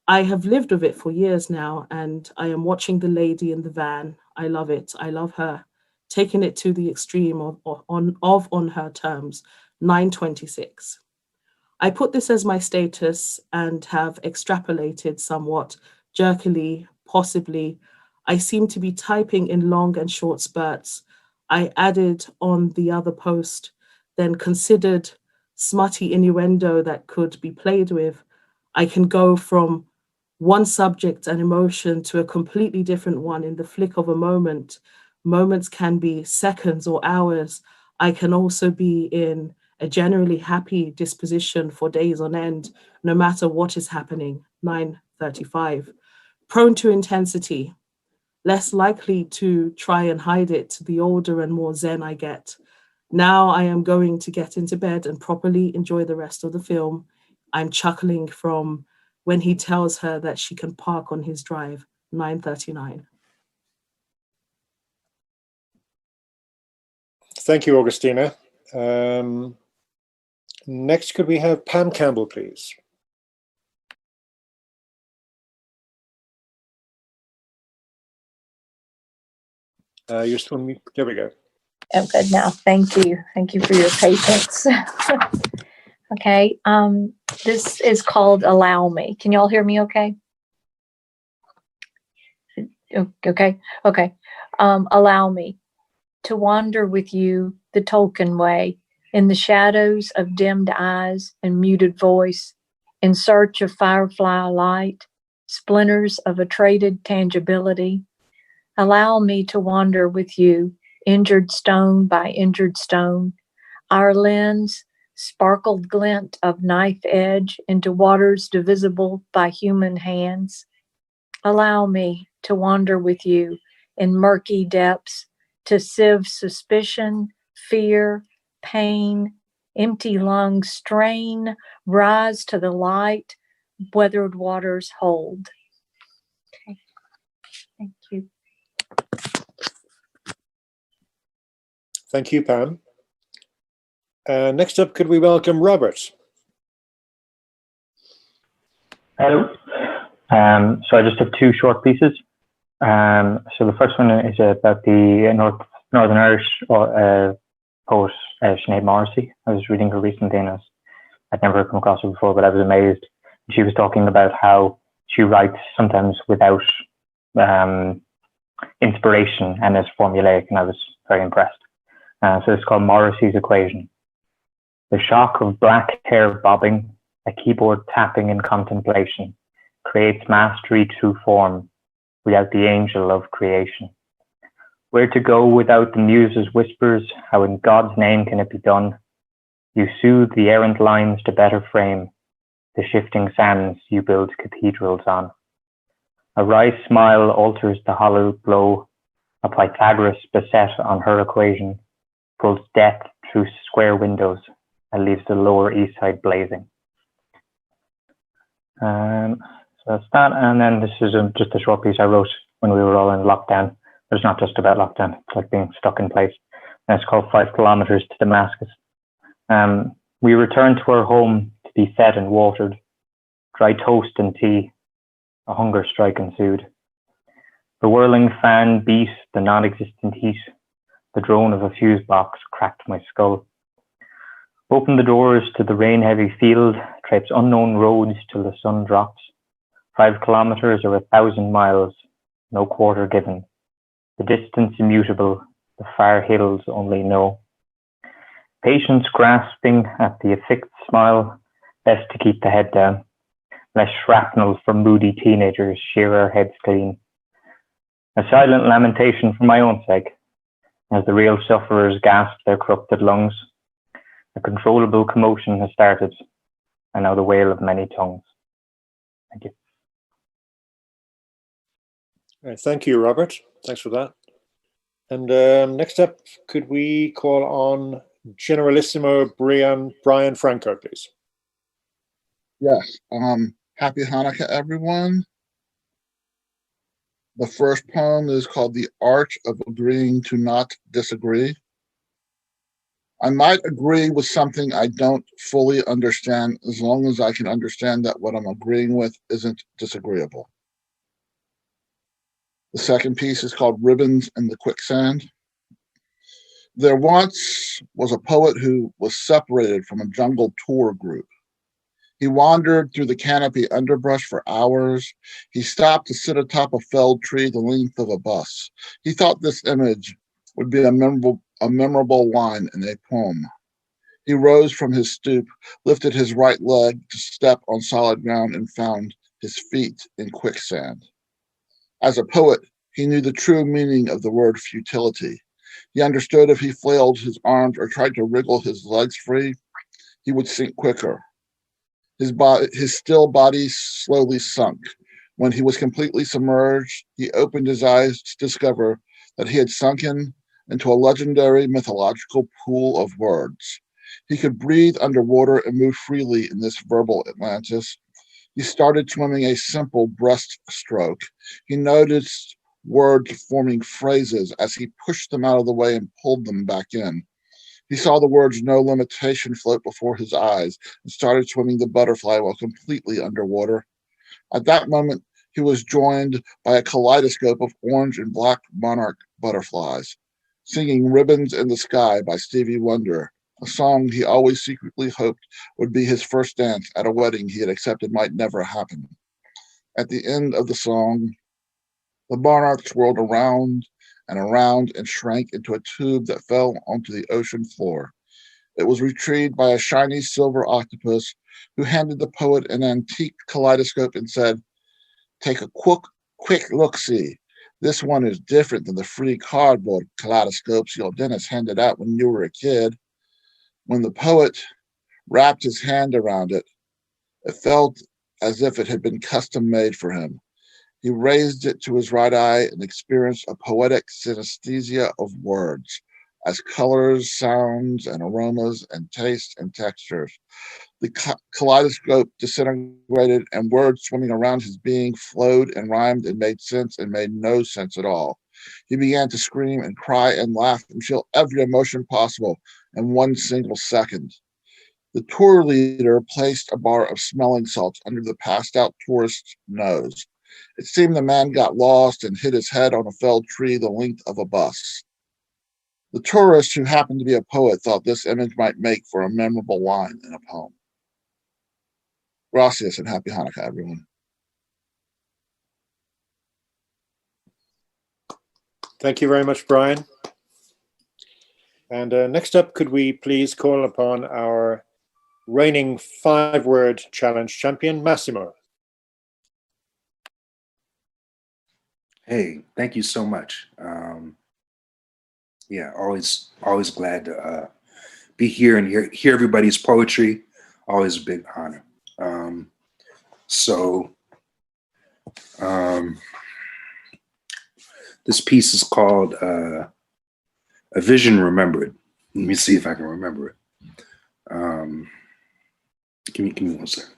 I have lived with it for years now, and I am watching the lady in the van. I love it. I love her. Taking it to the extreme of on her terms, 926. I put this as my status and have extrapolated somewhat jerkily, possibly. I seem to be typing in long and short spurts. I added on the other post, then considered smutty innuendo that could be played with. I can go from one subject and emotion to a completely different one in the flick of a moment. Moments can be seconds or hours. I can also be in a generally happy disposition for days on end, no matter what is happening. 935. Prone to intensity, less likely to try and hide it the older and more zen I get. Now I am going to get into bed and properly enjoy the rest of the film. I'm chuckling from when he tells her that she can park on his drive. 939. Thank you, Augustina. Next, could we have Pam Campbell, please? You're still on mute. There we go. I'm good now. Thank you. Thank you for your patience. Okay. This is called Allow Me. Can y'all hear me okay? Okay. Okay. Allow me to wander with you the Tolkien way, in the shadows of dimmed eyes and muted voice, in search of firefly light, splinters of a traded tangibility. Allow me to wander with you, injured stone by injured stone, our lens, sparkled glint of knife edge into waters divisible by human hands. Allow me to wander with you in murky depths, to sieve suspicion, fear, pain, empty lungs strain, rise to the light, weathered waters hold. Okay, thank you. Thank you, Pam. Next up, could we welcome Robert? Hello. So I just have two short pieces. So the first one is about the Northern Irish poet Sinead Morrissey. I was reading her recently and I'd never come across her before, but I was amazed. She was talking about how she writes sometimes without inspiration and is formulaic, and I was very impressed. So it's called Morrissey's Equation. The shock of black hair bobbing, a keyboard tapping in contemplation, creates mastery through form, without the angel of creation. Where to go without the muse's whispers, how in God's name can it be done? You soothe the errant lines to better frame the shifting sands you build cathedrals on. A wry smile alters the hollow glow, a Pythagoras beset on her equation, pulls death through square windows and leaves the Lower East Side blazing. So that's that, and then this is just a short piece I wrote when we were all in lockdown. But it's not just about lockdown, it's like being stuck in place. And it's called 5 Kilometers to Damascus. We returned to our home to be fed and watered, dry toast and tea, a hunger strike ensued. The whirling fan beat the non-existent heat, the drone of a fuse box cracked my skull. Open the doors to the rain-heavy field, traipse unknown roads till the sun drops. 5 kilometers or 1,000 miles, no quarter given. The distance immutable, the far hills only know. Patience grasping at the affixed smile, best to keep the head down. Lest shrapnel from moody teenagers shear our heads clean. A silent lamentation for my own sake, as the real sufferers gasp their corrupted lungs. A controllable commotion has started, and now the wail of many tongues. Thank you. All right, thank you, Robert. Thanks for that. And next up, could we call on Generalissimo Brian Franco, please? Yes. Happy Hanukkah, everyone. The first poem is called The Art of Agreeing to Not Disagree. I might agree with something I don't fully understand as long as I can understand that what I'm agreeing with isn't disagreeable. The second piece is called Ribbons in the Quicksand. There once was a poet who was separated from a jungle tour group. He wandered through the canopy underbrush for hours. He stopped to sit atop a felled tree the length of a bus. He thought this image would be a memorable line in a poem. He rose from his stoop, lifted his right leg to step on solid ground, and found his feet in quicksand. As a poet, he knew the true meaning of the word futility. He understood if he flailed his arms or tried to wriggle his legs free, he would sink quicker. His still body slowly sunk. When he was completely submerged, he opened his eyes to discover that he had sunken into a legendary mythological pool of words. He could breathe underwater and move freely in this verbal Atlantis. He started swimming a simple breaststroke. He noticed words forming phrases as he pushed them out of the way and pulled them back in. He saw the words no limitation float before his eyes and started swimming the butterfly while completely underwater. At that moment, he was joined by a kaleidoscope of orange and black monarch butterflies, singing Ribbons in the Sky by Stevie Wonder, a song he always secretly hoped would be his first dance at a wedding he had accepted might never happen. At the end of the song, the monarch swirled around and shrank into a tube that fell onto the ocean floor. It was retrieved by a shiny silver octopus who handed the poet an antique kaleidoscope and said, "Take a quick look-see. This one is different than the free cardboard kaleidoscopes your dentist handed out when you were a kid." When the poet wrapped his hand around it, it felt as if it had been custom made for him. He raised it to his right eye and experienced a poetic synesthesia of words, as colors, sounds, and aromas, and tastes and textures. The kaleidoscope disintegrated, and words swimming around his being flowed and rhymed and made sense and made no sense at all. He began to scream and cry and laugh and feel every emotion possible in one single second. The tour leader placed a bar of smelling salts under the passed out tourist's nose. It seemed the man got lost and hit his head on a felled tree the length of a bus. The tourist, who happened to be a poet, thought this image might make for a memorable line in a poem. Gracias and happy Hanukkah, everyone. Thank you very much, Brian. And next up, could we please call upon our reigning 5-word challenge champion, Massimo. Hey, thank you so much. Yeah, always glad to be here and hear everybody's poetry. Always a big honor. This piece is called A Vision Remembered. Let me see if I can remember it. Give me 1 second.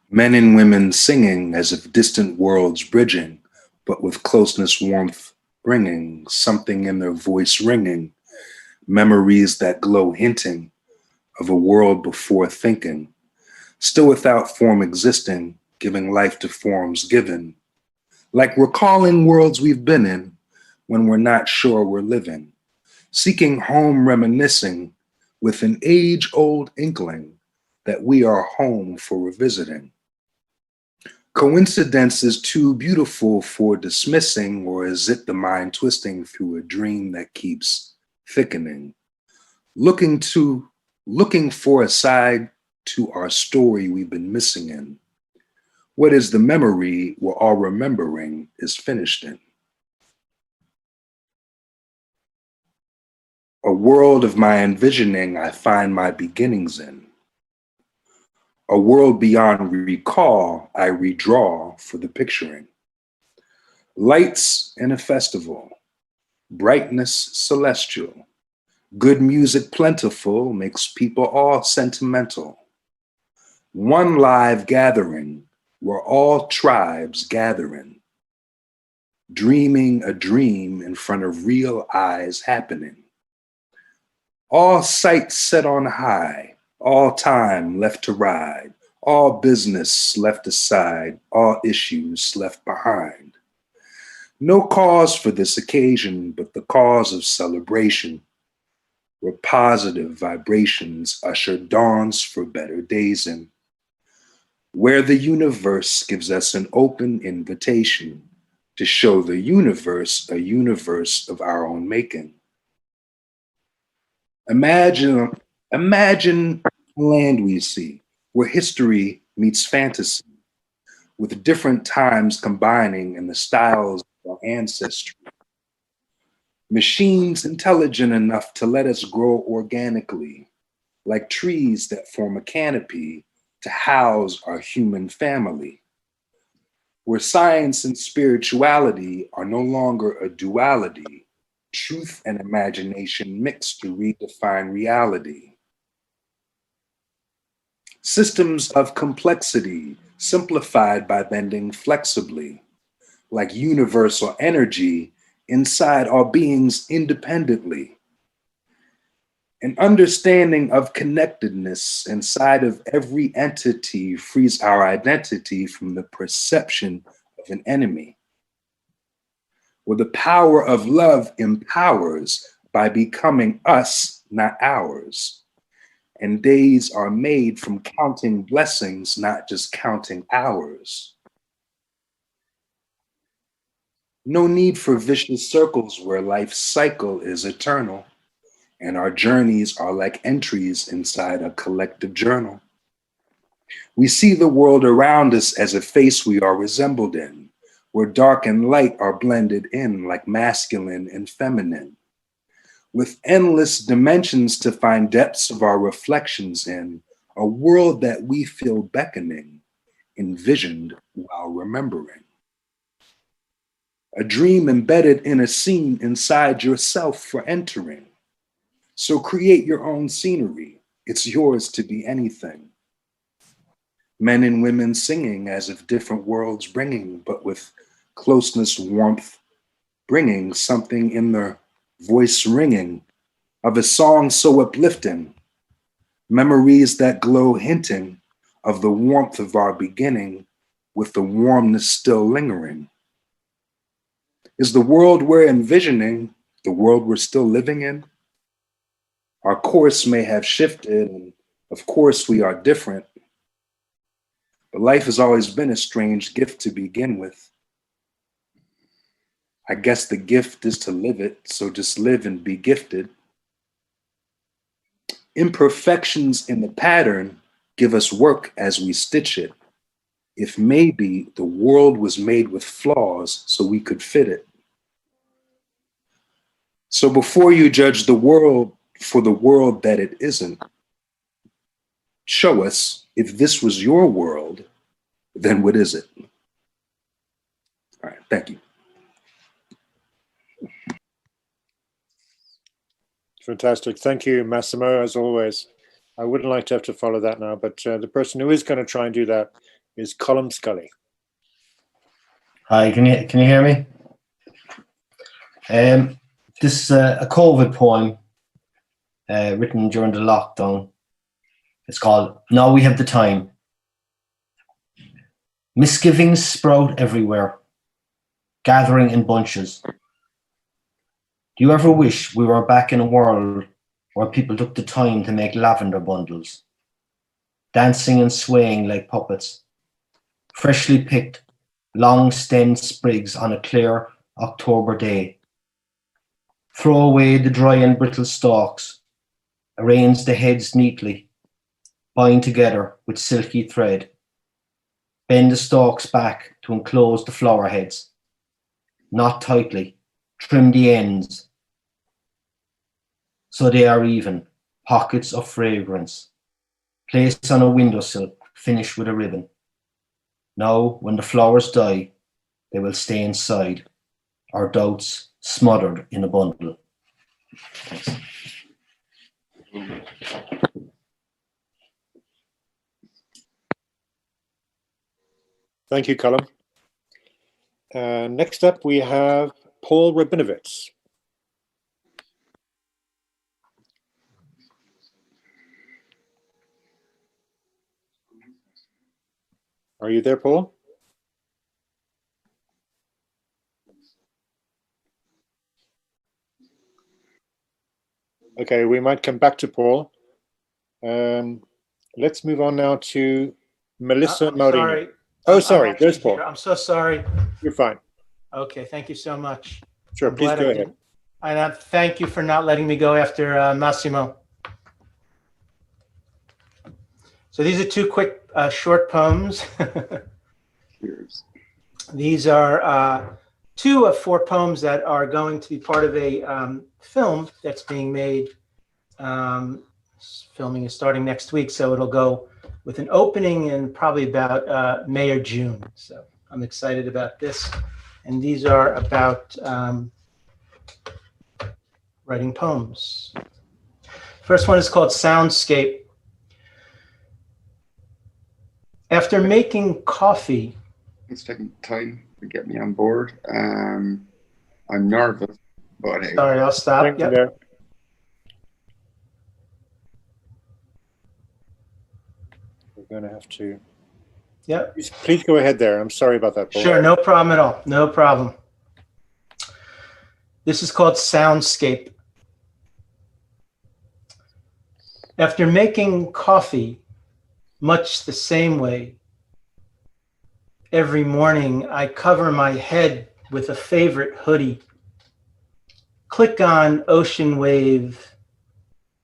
Men and women singing as if distant worlds bridging, but with closeness warmth bringing, something in their voice ringing, memories that glow hinting of a world before thinking, still without form existing, giving life to forms given, like recalling worlds we've been in when we're not sure we're living, seeking home reminiscing with an age-old inkling that we are home for revisiting. Coincidence is too beautiful for dismissing, or is it the mind twisting through a dream that keeps thickening? Looking for a side to our story we've been missing in. What is the memory we're all remembering is finished in? A world of my envisioning I find my beginnings in. A world beyond recall, I redraw for the picturing. Lights in a festival, brightness celestial, good music plentiful makes people all sentimental. One live gathering where all tribes gathering, dreaming a dream in front of real eyes happening. All sights set on high, all time left to ride, all business left aside, all issues left behind. No cause for this occasion, but the cause of celebration, where positive vibrations usher dawns for better days in, where the universe gives us an open invitation to show the universe a universe of our own making. Imagine land we see, where history meets fantasy, with different times combining in the styles of our ancestry. Machines intelligent enough to let us grow organically, like trees that form a canopy to house our human family, where science and spirituality are no longer a duality, truth and imagination mix to redefine reality. Systems of complexity simplified by bending flexibly, like universal energy inside our beings independently. An understanding of connectedness inside of every entity frees our identity from the perception of an enemy, where the power of love empowers by becoming us, not ours. And days are made from counting blessings, not just counting hours. No need for vicious circles where life's cycle is eternal, and our journeys are like entries inside a collective journal. We see the world around us as a face we are resembled in, where dark and light are blended in like masculine and feminine, with endless dimensions to find depths of our reflections in, a world that we feel beckoning, envisioned while remembering. A dream embedded in a scene inside yourself for entering. So create your own scenery. It's yours to be anything. Men and women singing as if different worlds bringing, but with closeness, warmth, bringing something in their voice ringing of a song so uplifting. Memories that glow hinting of the warmth of our beginning with the warmness still lingering. Is the world we're envisioning the world we're still living in? Our course may have shifted, and of course we are different, but life has always been a strange gift to begin with. I guess the gift is to live it, so just live and be gifted. Imperfections in the pattern give us work as we stitch it. If maybe the world was made with flaws so we could fit it. So before you judge the world for the world that it isn't, show us if this was your world, then what is it? All right, thank you. Fantastic. Thank you, Massimo, as always. I wouldn't like to have to follow that now, but the person who is going to try and do that is Colm Scully. Hi, can you hear me? This is a COVID poem written during the lockdown. It's called Now We Have the Time. Misgivings sprout everywhere, gathering in bunches. Do you ever wish we were back in a world where people took the time to make lavender bundles, dancing and swaying like puppets, freshly picked, long-stemmed sprigs on a clear October day? Throw away the dry and brittle stalks, arrange the heads neatly, bind together with silky thread, bend the stalks back to enclose the flower heads, not tightly, trim the ends, so they are even, pockets of fragrance. Place on a windowsill finish with a ribbon. Now, when the flowers die, they will stay inside, our doubts smothered in a bundle. Thanks. Thank you, Colin. Next up, we have Paul Rabinovitz. Are you there, Paul? Okay, we might come back to Paul. Let's move on now to Melissa Mourinho. Sorry. Oh, sorry, I'm there's actually Paul. here. I'm so sorry. You're fine. Okay, thank you so much. Sure, I'm please glad go I ahead. did. And thank you for not letting me go after Massimo. So these are two quick, short poems. These are 2 of 4 poems that are going to be part of a film that's being made. Filming is starting next week, so it'll go with an opening in probably about May or June. So I'm excited about this. And these are about writing poems. First one is called Soundscape. After making coffee. It's taking time to get me on board. I'm nervous, but hey. Sorry, I'll stop. Yep. We're going to have to. Yep. Please go ahead there. I'm sorry about that, Paul. Sure, no problem at all. No problem. This is called Soundscape. After making coffee, much the same way, every morning I cover my head with a favorite hoodie. Click on Ocean Wave,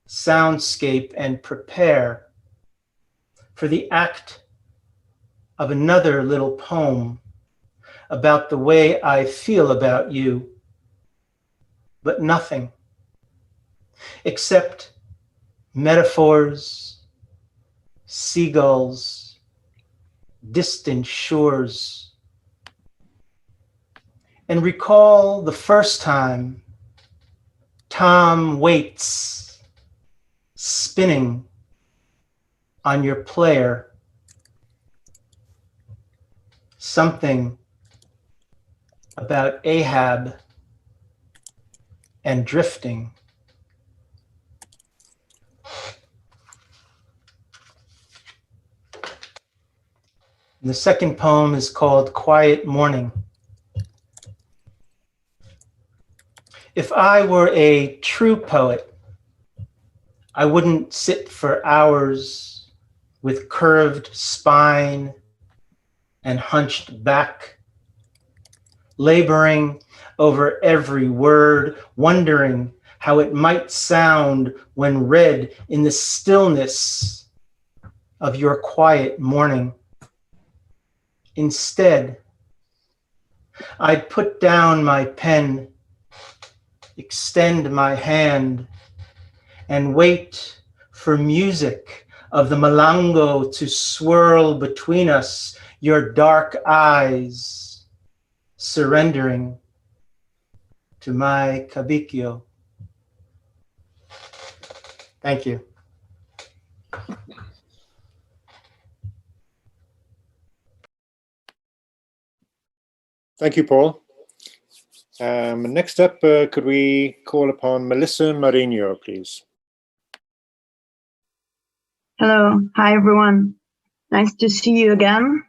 Soundscape, and prepare for the act of another little poem about the way I feel about you, but nothing except metaphors, seagulls, distant shores, and recall the first time Tom Waits spinning on your player. Something about Ahab and drifting. And the second poem is called Quiet Morning. If I were a true poet, I wouldn't sit for hours with curved spine and hunched back, laboring over every word, wondering how it might sound when read in the stillness of your quiet morning. Instead, I'd put down my pen, extend my hand, and wait for music of the Malango to swirl between us, your dark eyes surrendering to my cabicchio. Thank you. Thank you, Paul. Next up, could we call upon Melissa Mourinho, please? Hello. Hi, everyone. Nice to see you again.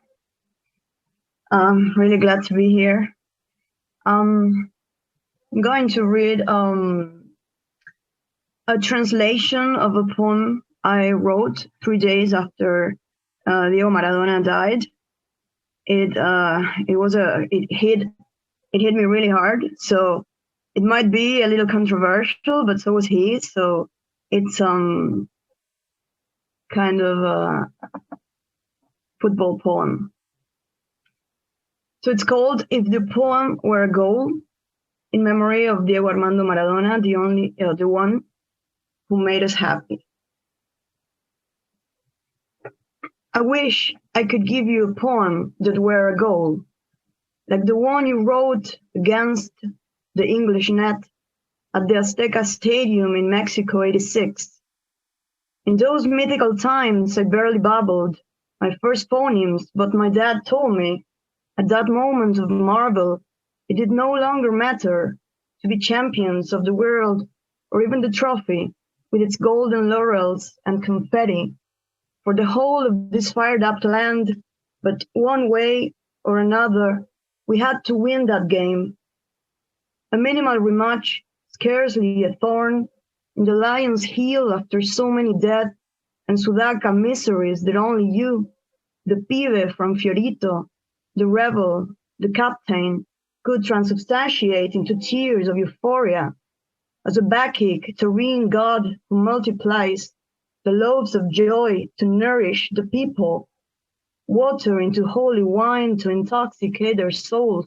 Really glad to be here. I'm going to read a translation of a poem I wrote 3 days after Diego Maradona died. It hit me really hard, so it might be a little controversial, but so was he. So it's kind of a football poem. So it's called "If the Poem Were a Goal," in memory of Diego Armando Maradona, the one who made us happy. I wish I could give you a poem that were a goal, like the one you wrote against the English net at the Azteca Stadium in Mexico '86. In those mythical times, I barely babbled my first phonemes, but my dad told me at that moment of marvel, it did no longer matter to be champions of the world or even the trophy with its golden laurels and confetti for the whole of this fired-up land, but one way or another, we had to win that game. A minimal rematch, scarcely a thorn, in the lion's heel after so many dead and Sudaca miseries that only you, the pibe from Fiorito, the rebel, the captain, could transubstantiate into tears of euphoria, as a backache terrene God who multiplies the loaves of joy to nourish the people, water into holy wine to intoxicate their souls,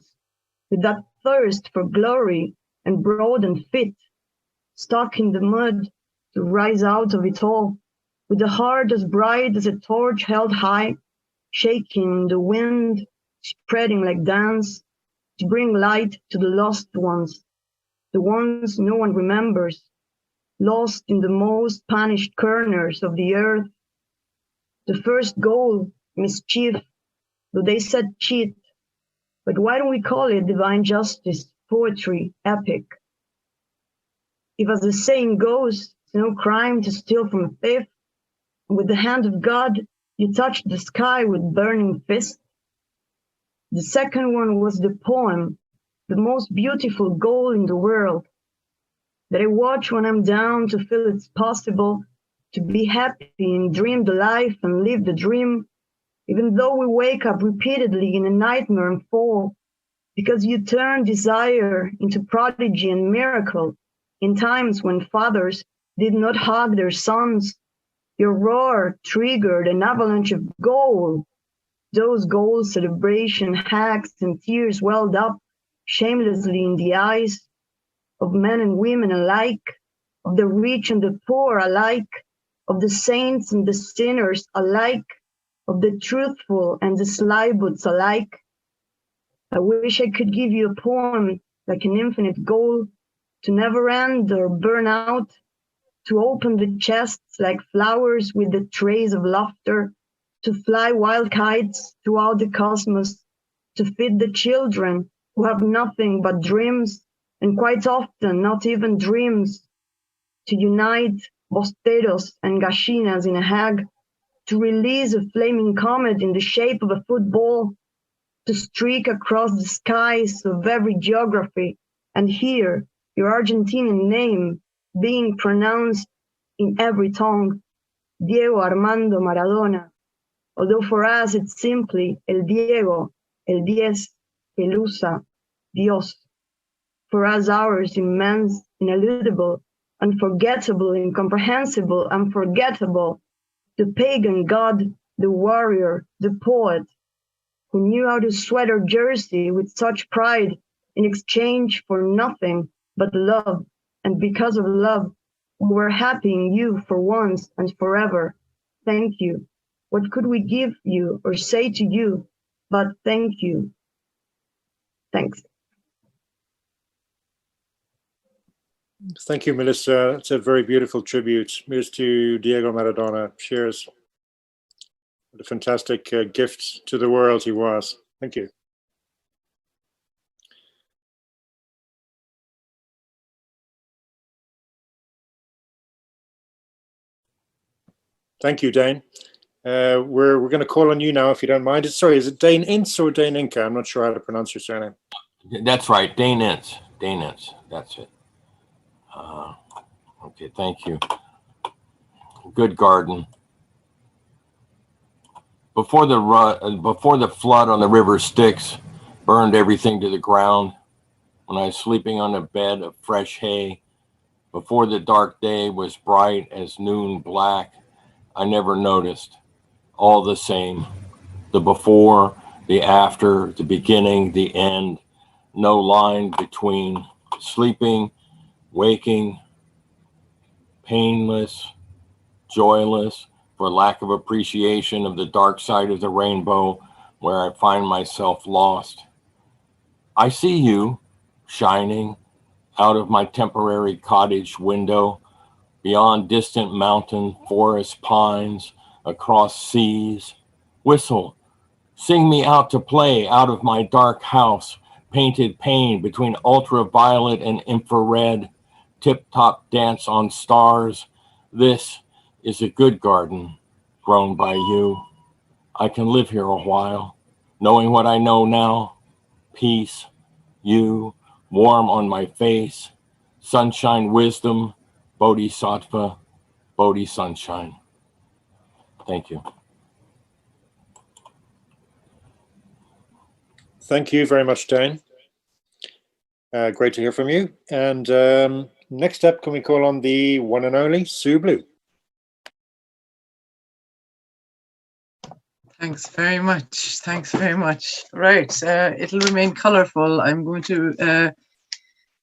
with that thirst for glory and broad and fit, stuck in the mud to rise out of it all, with a heart as bright as a torch held high, shaking in the wind, spreading like dance, to bring light to the lost ones, the ones no one remembers, lost in the most punished corners of the earth. The first goal, mischief, though they said cheat, but why don't we call it divine justice, poetry, epic? If, as the saying goes, it's no crime to steal from a thief, and with the hand of God you touched the sky with burning fist. The second one was the poem, the most beautiful goal in the world, that I watch when I'm down to feel it's possible to be happy and dream the life and live the dream, even though we wake up repeatedly in a nightmare and fall, because you turn desire into prodigy and miracle in times when fathers did not hug their sons. Your roar triggered an avalanche of gold. Those gold celebration hacks and tears welled up shamelessly in the eyes of men and women alike, of the rich and the poor alike, of the saints and the sinners alike, of the truthful and the slybuts alike. I wish I could give you a poem like an infinite goal, to never end or burn out, to open the chests like flowers with the trays of laughter, to fly wild kites throughout the cosmos, to feed the children who have nothing but dreams, and quite often not even dreams, to unite bosteros and gallinas in a hag, to release a flaming comet in the shape of a football, to streak across the skies of every geography and hear your Argentinian name being pronounced in every tongue, Diego Armando Maradona, although for us it's simply El Diego, El Diez, Pelusa, Dios. For us ours immense, ineludible, unforgettable, incomprehensible, unforgettable, the pagan god, the warrior, the poet, who knew how to sweat our jersey with such pride in exchange for nothing but love, and because of love, we were happy in you for once and forever. Thank you. What could we give you or say to you but thank you? Thanks. Thank you, Melissa. It's a very beautiful tribute. Here's to Diego Maradona. Cheers. What a fantastic gift to the world he was. Thank you. Thank you, Dane. We're going to call on you now, if you don't mind. Sorry, is it Dane Ince or Dane Inca? I'm not sure how to pronounce your surname. That's right, Dane Ince. Dane Ince. That's it. Okay, thank you. Good garden. Before the flood on the river Styx burned everything to the ground, when I was sleeping on a bed of fresh hay, before the dark day was bright as noon black, I never noticed. All the same, the before, the after, the beginning, the end, no line between sleeping, waking, painless, joyless, for lack of appreciation of the dark side of the rainbow where I find myself lost. I see you shining out of my temporary cottage window, beyond distant mountain, forest, pines, across seas. Whistle, sing me out to play out of my dark house, painted pane between ultraviolet and infrared, tip-top dance on stars. This is a good garden grown by you. I can live here a while, knowing what I know now. Peace, you, warm on my face, sunshine, wisdom, bodhisattva, bodhi sunshine. Thank you. Thank you very much, Dane. Great to hear from you. And next up, can we call on the one and only Sue Blue? Thanks very much. Thanks very much. Right, it'll remain colorful. I'm going to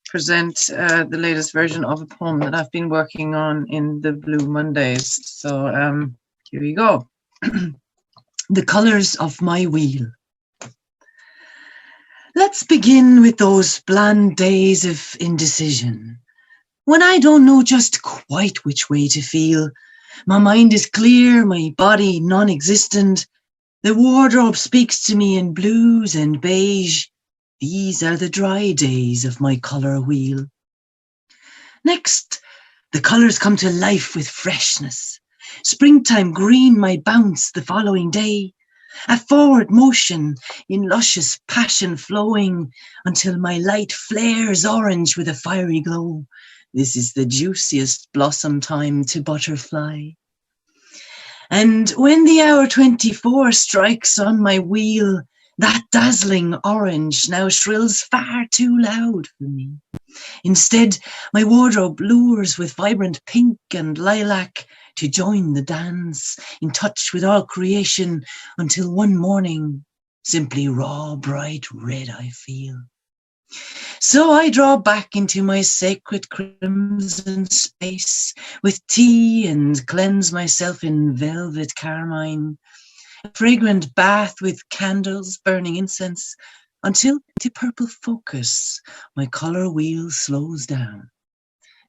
present the latest version of a poem that I've been working on in the Blue Mondays. So here we go. The colors of my wheel. Let's begin with those bland days of indecision, when I don't know just quite which way to feel. My mind is clear, my body non-existent. The wardrobe speaks to me in blues and beige. These are the dry days of my color wheel. Next, the colors come to life with freshness. Springtime green might bounce the following day. A forward motion in luscious passion flowing until my light flares orange with a fiery glow. This is the juiciest blossom time to butterfly. And when the hour 24 strikes on my wheel, that dazzling orange now shrills far too loud for me. Instead, my wardrobe lures with vibrant pink and lilac to join the dance, in touch with all creation, until one morning, simply raw, bright red I feel. So I draw back into my sacred crimson space with tea and cleanse myself in velvet carmine, a fragrant bath with candles burning incense, until to purple focus my color wheel slows down,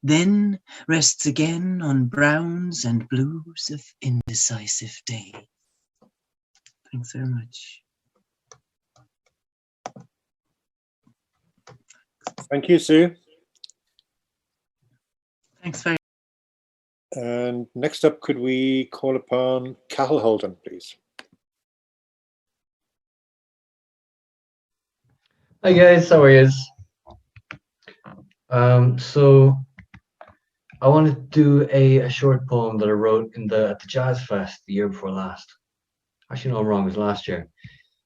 then rests again on browns and blues of indecisive day. Thanks very much. Thank you, Sue. Thanks very much. And next up, could we call upon Cathal Holden, please? Hi guys, how are you? So I wanted to do a short poem that I wrote at the Jazz Fest the year before last. Actually, no, I'm wrong, it was last year.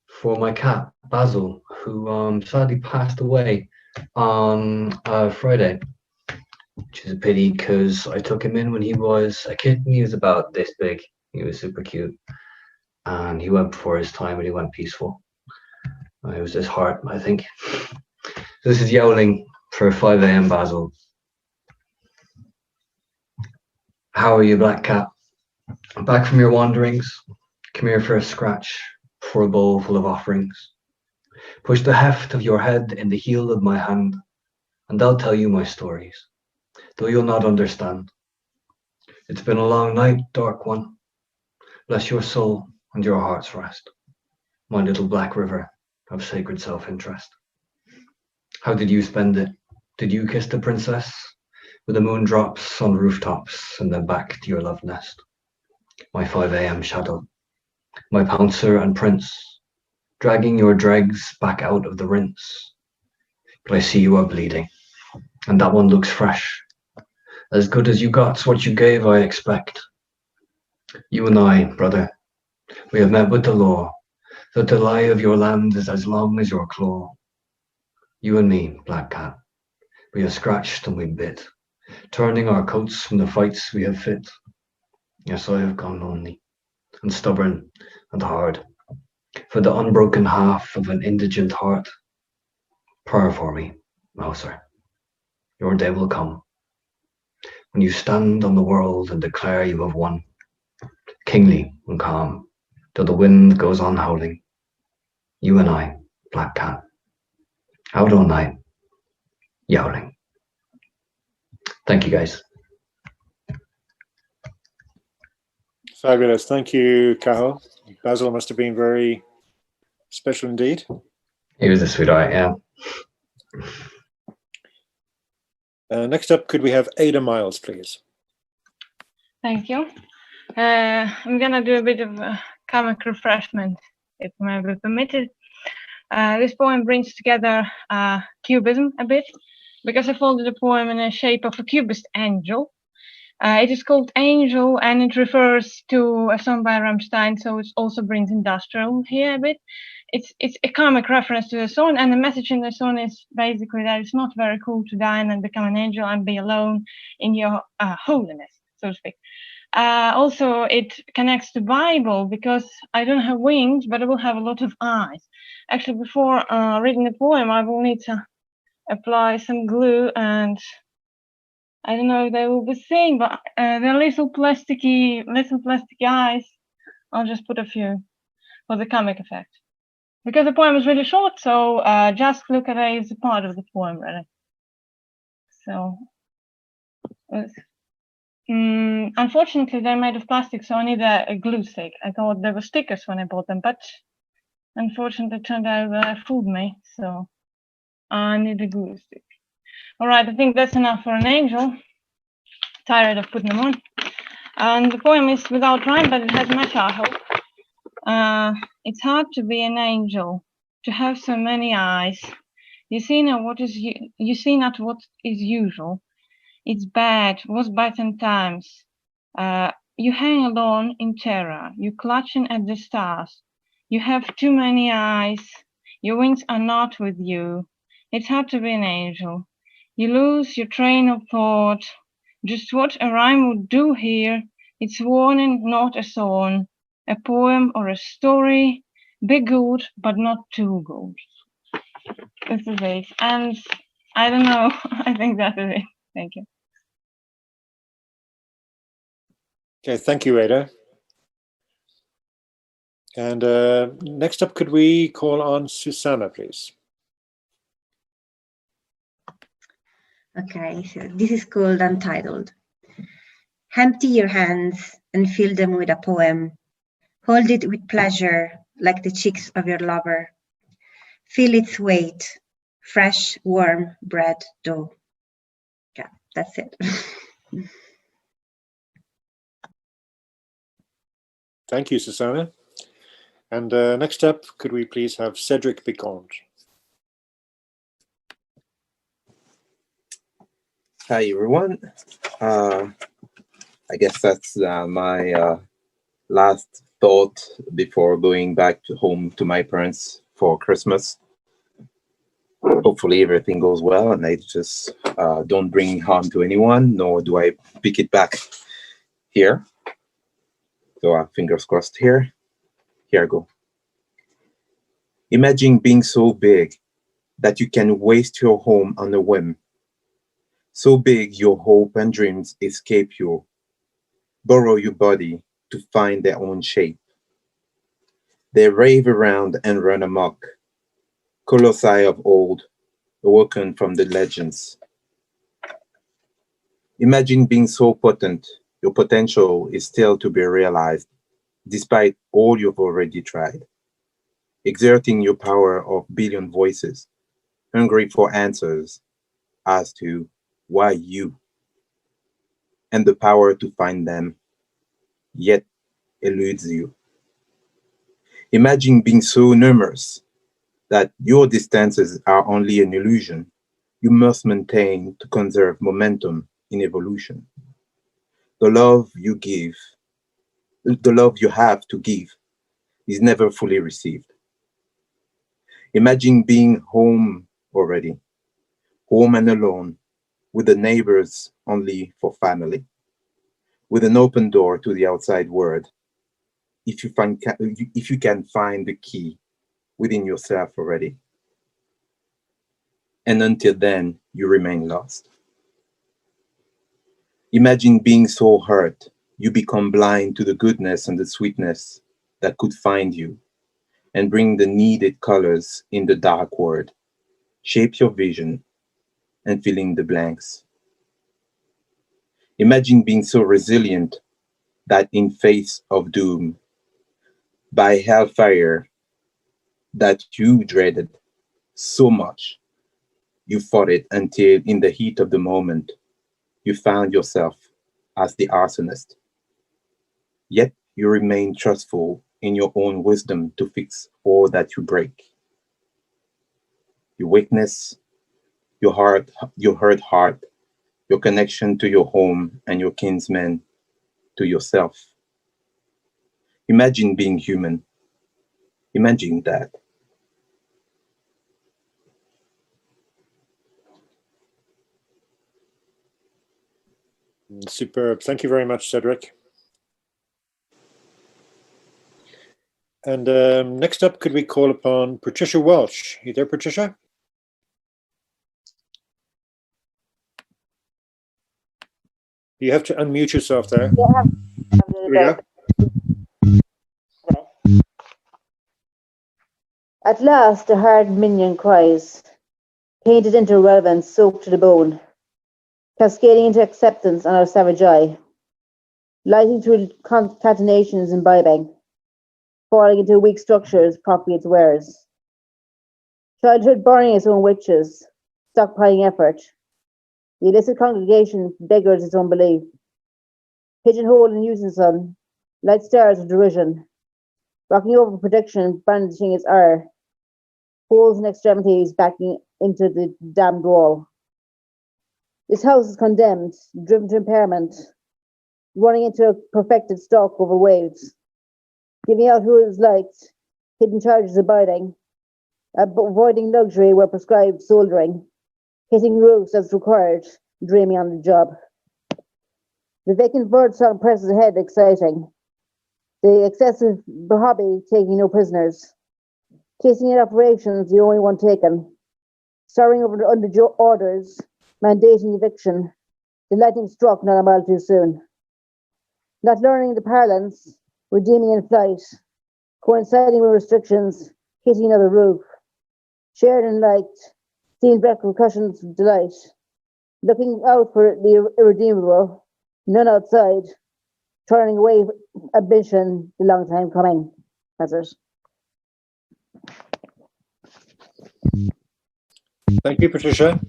For my cat, Basil, who sadly passed away on Friday, which is a pity because I took him in when he was a kitten. He was about this big. He was super cute. And he went before his time and he went peaceful. It was his heart, I think. This is Yowling for 5 a.m. Basil. How are you, Black Cat? Back from your wanderings? Come here for a scratch, for a bowl full of offerings. Push the heft of your head in the heel of my hand, and I'll tell you my stories, though you'll not understand. It's been a long night, dark one. Bless your soul and your heart's rest, my little black river of sacred self-interest. How did you spend it? Did you kiss the princess with the moon drops on rooftops and then back to your love nest? My 5 a.m. shadow, my pouncer and prince, dragging your dregs back out of the rinse. But I see you are bleeding, and that one looks fresh. As good as you got's what you gave, I expect. You and I, brother, we have met with the law, that the lie of your land is as long as your claw. You and me, Black Cat, we have scratched and we bit, turning our coats from the fights we have fit. Yes, I have gone lonely, and stubborn and hard, for the unbroken half of an indigent heart. Purr for me, Mouser. Your day will come, when you stand on the world and declare you have won. kingly and calm, though the wind goes on howling. You and I, black cat, out all night, yowling. Thank you, guys. Fabulous. Thank you, Cahill. Basil must have been very special indeed. He was a sweetheart, yeah. Next up, could we have Ada Miles, please? Thank you. I'm gonna do a bit of a comic refreshment, if may be permitted. This poem brings together cubism a bit, because I folded the poem in the shape of a cubist angel. It is called Angel, and it refers to a song by Rammstein, so it also brings industrial here a bit. It's a comic reference to the song, and the message in the song is basically that it's not very cool to die and become an angel and be alone in your holiness, so to speak. Also, it connects to Bible, because I don't have wings, but I will have a lot of eyes. Actually, before reading the poem, I will need to apply some glue, and I don't know if they will be seen, but they're little plasticky eyes. I'll just put a few for the comic effect. Because the poem is really short, so just look at it as a part of the poem, really. So, unfortunately, they're made of plastic, so I need a glue stick. I thought they were stickers when I bought them, but unfortunately, it turned out that fooled me, so I need a glue stick. All right, I think that's enough for an angel. Tired of putting them on. And the poem is without rhyme, but it has much, I hope. It's hard to be an angel, to have so many eyes. You see not what is usual. It's bad, was bad sometimes. You hang alone in terror. You clutching at the stars. You have too many eyes. Your wings are not with you. It's hard to be an angel. You lose your train of thought. Just what a rhyme would do here. It's warning, not a song. A poem or a story. Be good, but not too good. This is it. And I don't know. I think that is it. Thank you. Okay, thank you, Ada. And next up, could we call on Susanna, please? Okay, so this is called Untitled. Empty your hands and fill them with a poem. Hold it with pleasure, like the cheeks of your lover. Feel its weight, fresh, warm bread dough. Yeah, that's it. Thank you, Susanna. And next up, could we please have Cedric Piquant? Hi, everyone. I guess that's my last thought before going back home to my parents for Christmas. Hopefully everything goes well and I just don't bring harm to anyone, nor do I pick it back here. So fingers crossed here. Here I go. Imagine being so big that you can waste your home on a whim. So big your hope and dreams escape you. Borrow your body to find their own shape. They rave around and run amok. Colossi of old, awoken from the legends. Imagine being so potent, your potential is still to be realized, despite all you've already tried. Exerting your power of billion voices, hungry for answers as to why you, and the power to find them, yet eludes you. Imagine being so numerous that your distances are only an illusion you must maintain to conserve momentum in evolution. The love you give, the love you have to give is never fully received. Imagine being home already, home and alone, with the neighbors only for family, with an open door to the outside world, if you can find the key within yourself already. And until then, you remain lost. Imagine being so hurt You become blind to the goodness and the sweetness that could find you and bring the needed colors in the dark world, shape your vision and fill in the blanks. Imagine being so resilient that in face of doom, by hellfire that you dreaded so much, you fought it until in the heat of the moment, you found yourself as the arsonist. Yet you remain trustful in your own wisdom to fix all that you break. Your weakness, your heart, your hurt heart, your connection to your home and your kinsmen, to yourself. Imagine being human. Imagine that. Superb. Thank you very much, Cedric. And next up, could we call upon Patricia Welsh? You there, Patricia? You have to unmute yourself there. Yeah, Here we go. At last, the hard minion cries, painted into relevance, soaked to the bone, cascading into acceptance on our savage eye, lighting through concatenations imbibing, falling into weak structures, properly its wares. Childhood burning its own witches, stockpiling effort. The illicit congregation beggars its own belief. Pigeonholed in unison, light stars of derision, rocking over prediction, bandaging its ire, holes and extremities backing into the damned wall. This house is condemned, driven to impairment, running into a perfected stock over waves, giving out who is liked, hidden charges abiding, avoiding luxury where prescribed soldering, hitting roofs as required, dreaming on the job. The vacant bird song presses ahead, exciting. The excessive hobby taking no prisoners. Chasing in operations, the only one taken. Starring over under orders, mandating eviction. The lightning struck not a mile too soon. Not learning the parlance, redeeming in flight. Coinciding with restrictions, hitting another roof. Shared and liked, seeing repercussions of delight. Looking out for the irredeemable, none outside. Turning away ambition, the long time coming. That's it. Thank you, Patricia.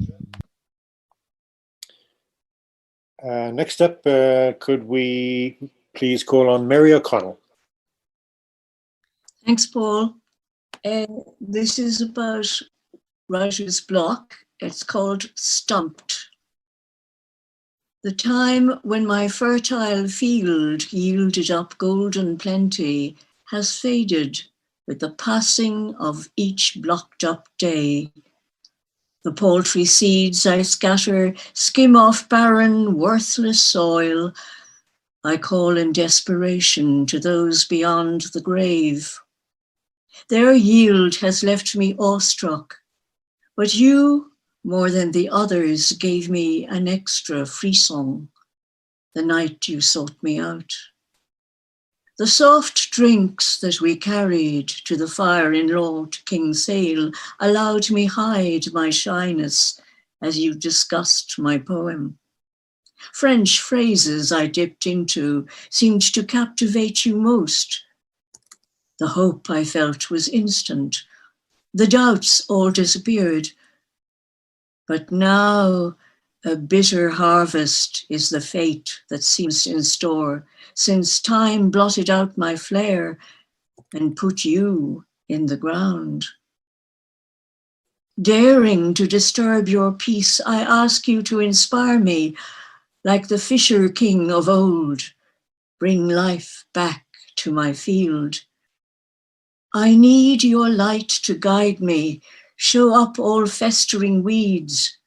Next up, could we please call on Mary O'Connell? Thanks, Paul. This is about writer's block. It's called Stumped. The time when my fertile field yielded up golden plenty has faded with the passing of each blocked up day. The paltry seeds I scatter skim off barren, worthless soil. I call in desperation to those beyond the grave. Their yield has left me awestruck, but you, more than the others, gave me an extra frisson the night you sought me out. The soft drinks that we carried to the fire in Lord Kingsale allowed me hide my shyness as you discussed my poem. French phrases I dipped into seemed to captivate you most. The hope I felt was instant. The doubts all disappeared. But now a bitter harvest is the fate that seems in store, since time blotted out my flair and put you in the ground. Daring to disturb your peace, I ask you to inspire me like the fisher king of old, bring life back to my field. I need your light to guide me, show up all festering weeds,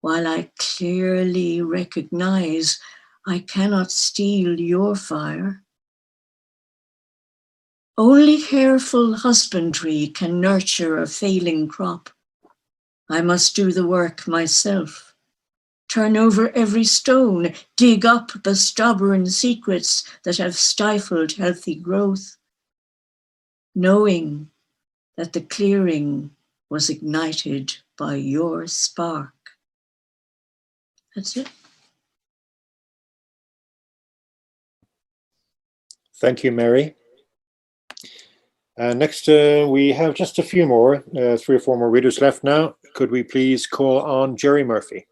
while I clearly recognize I cannot steal your fire. Only careful husbandry can nurture a failing crop. I must do the work myself, Turn over every stone, dig up the stubborn secrets that have stifled healthy growth, knowing that the clearing was ignited by your spark. That's it. Thank you, Mary. Next, we have just a few more, 3 or 4 more readers left now. Could we please call on Jerry Murphy?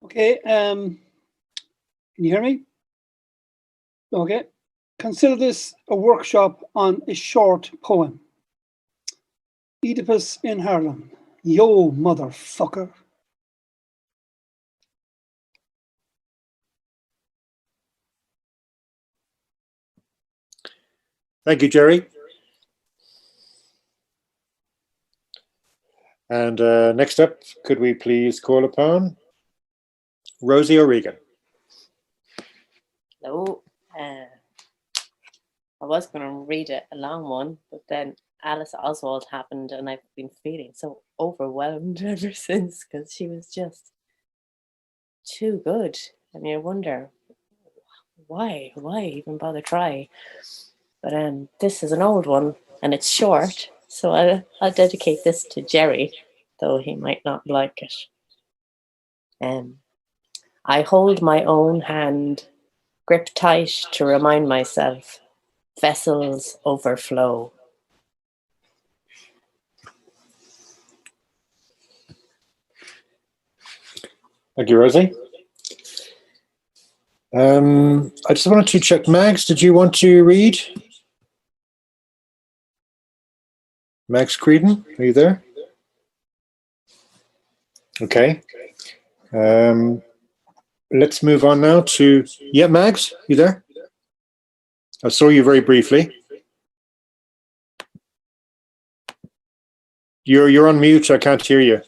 Okay, can you hear me? Okay. Consider this a workshop on a short poem. Oedipus in Harlem. Yo, motherfucker. Thank you, Jerry. And next up, could we please call upon Rosie O'Regan? Hello. I was going to read a long one, but then Alice Oswald happened and I've been feeling so overwhelmed ever since because she was just too good. And you wonder, why even bother try? But this is an old one and it's short, so I'll dedicate this to Jerry, though he might not like it. I hold my own hand, grip tight to remind myself, vessels overflow. Thank you, Rosie. I just wanted to check, Max, did you want to read? Max Creedon, are you there? Okay. Let's move on now to, yeah, Max, you there? I saw you very briefly. You're on mute, I can't hear you.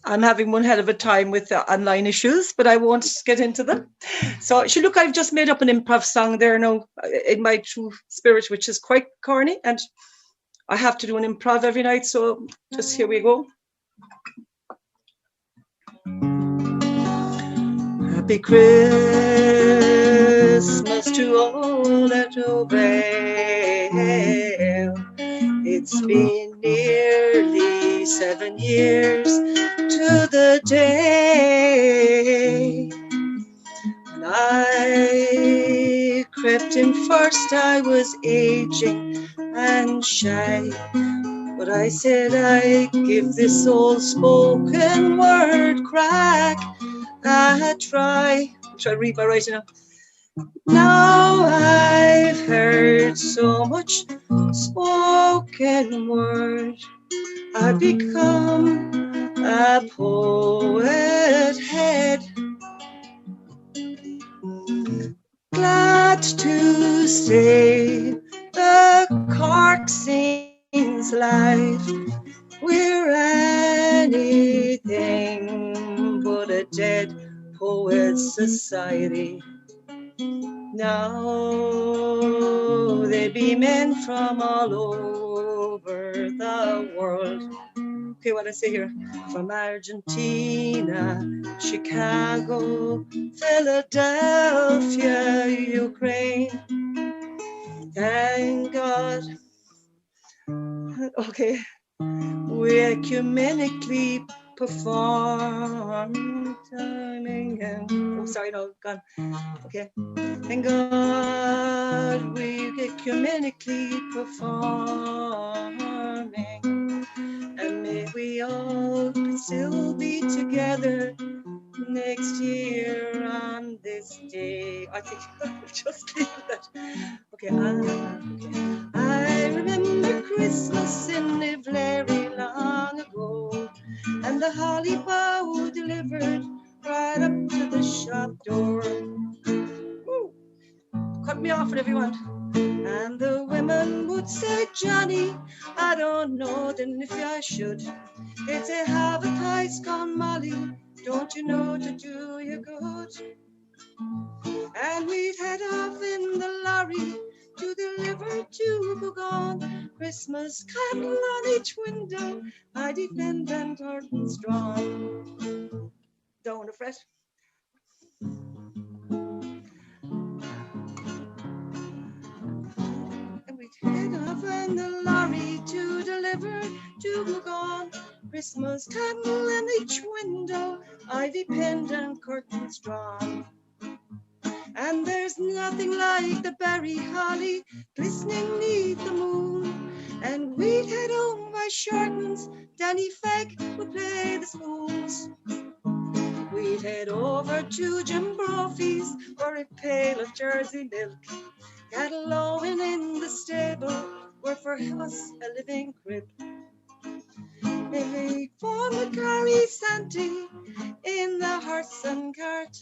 I'm having one hell of a time with the online issues, but I won't get into them. So, look, I've just made up an improv song there now in my true spirit, which is quite corny, and I have to do an improv every night, so just here we go. Happy Christmas to all that obey. It's been nearly 7 years to the day when I crept in first. I was aging and shy, but I said I'd give this old spoken word crack a try. I'm trying to read my writing now. Now I've heard so much spoken word, I've become a poet head. Glad to say the cork sings life. We're anything but a dead poets society. Now they be men from all over the world. Okay, what I say here? From Argentina, Chicago, Philadelphia, Ukraine. Thank God. Okay, we ecumenically perform. Oh, sorry, no, gone. Okay. Thank God we ecumenically performing, and may we all still be together next year on this day. I think I'll just leave that. Okay, I remember Christmas in a very long ago, and the holly bough delivered right up to the shop door. Woo. Cut me off whatever you want. And the women would say, Johnny, I don't know then if I should. They'd say, have a pice gone Molly, don't you know to do you good? And we'd head off in the lorry to deliver to Bougon Christmas candle on each window, I depend on curtains drawn. Don't want to fret. And we'd head off in the lorry to deliver to who gone. Christmas candle in each window, ivy pinned and curtains drawn. And there's nothing like the berry holly glistening neath the moon. And we'd head home by Shortman's, Danny Feck would play the spoons. We'd head over to Jim Brophy's for a pail of Jersey milk. Cattle lowing in the stable were for us a living crib. They formed the carry Santee in the horse and cart,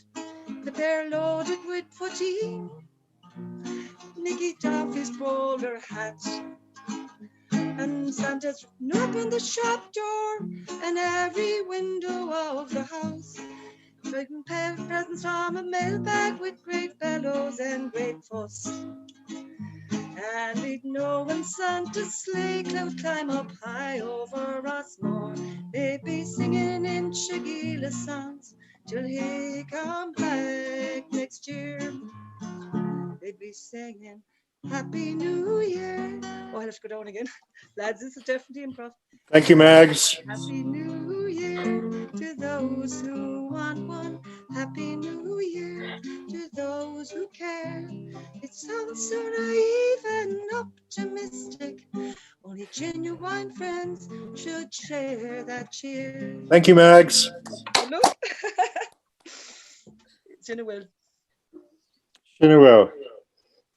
the pair loaded with poteen, Nicky doff his bowler hat. And Santa's written up in the shop door and every window of the house, bringing presents from a mailbag with great bellows and great fuss. And we'd know when Santa's sleigh cloud climb up high over Rossmore, they'd be singing in Shagila songs till he come back next year. They'd be singing Happy New Year. Oh, I'll have to go down again. Lads, this is definitely improv. Thank you, Mags. Happy New Year to those who want one. Happy New Year to those who care. It sounds so naive and optimistic. Only genuine friends should share that cheer. Thank you, Mags. Hello. Well. Well,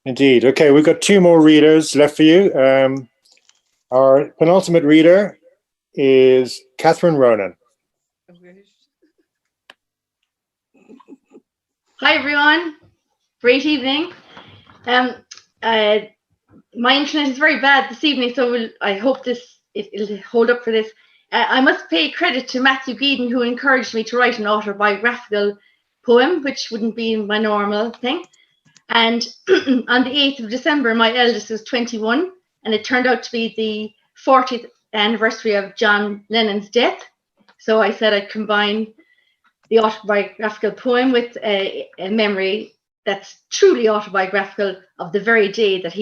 indeed. Okay, we've got two more readers left for you. Our penultimate reader is Catherine Ronan. Hi everyone, great evening. My internet is very bad this evening, so I hope it'll hold up for this. I must pay credit to Matthew Geeden, who encouraged me to write an autobiographical poem, which wouldn't be my normal thing. And on the 8th of December, my eldest was 21, and it turned out to be the 40th anniversary of John Lennon's death. So I said I'd combine the autobiographical poem with a memory that's truly autobiographical of the very day that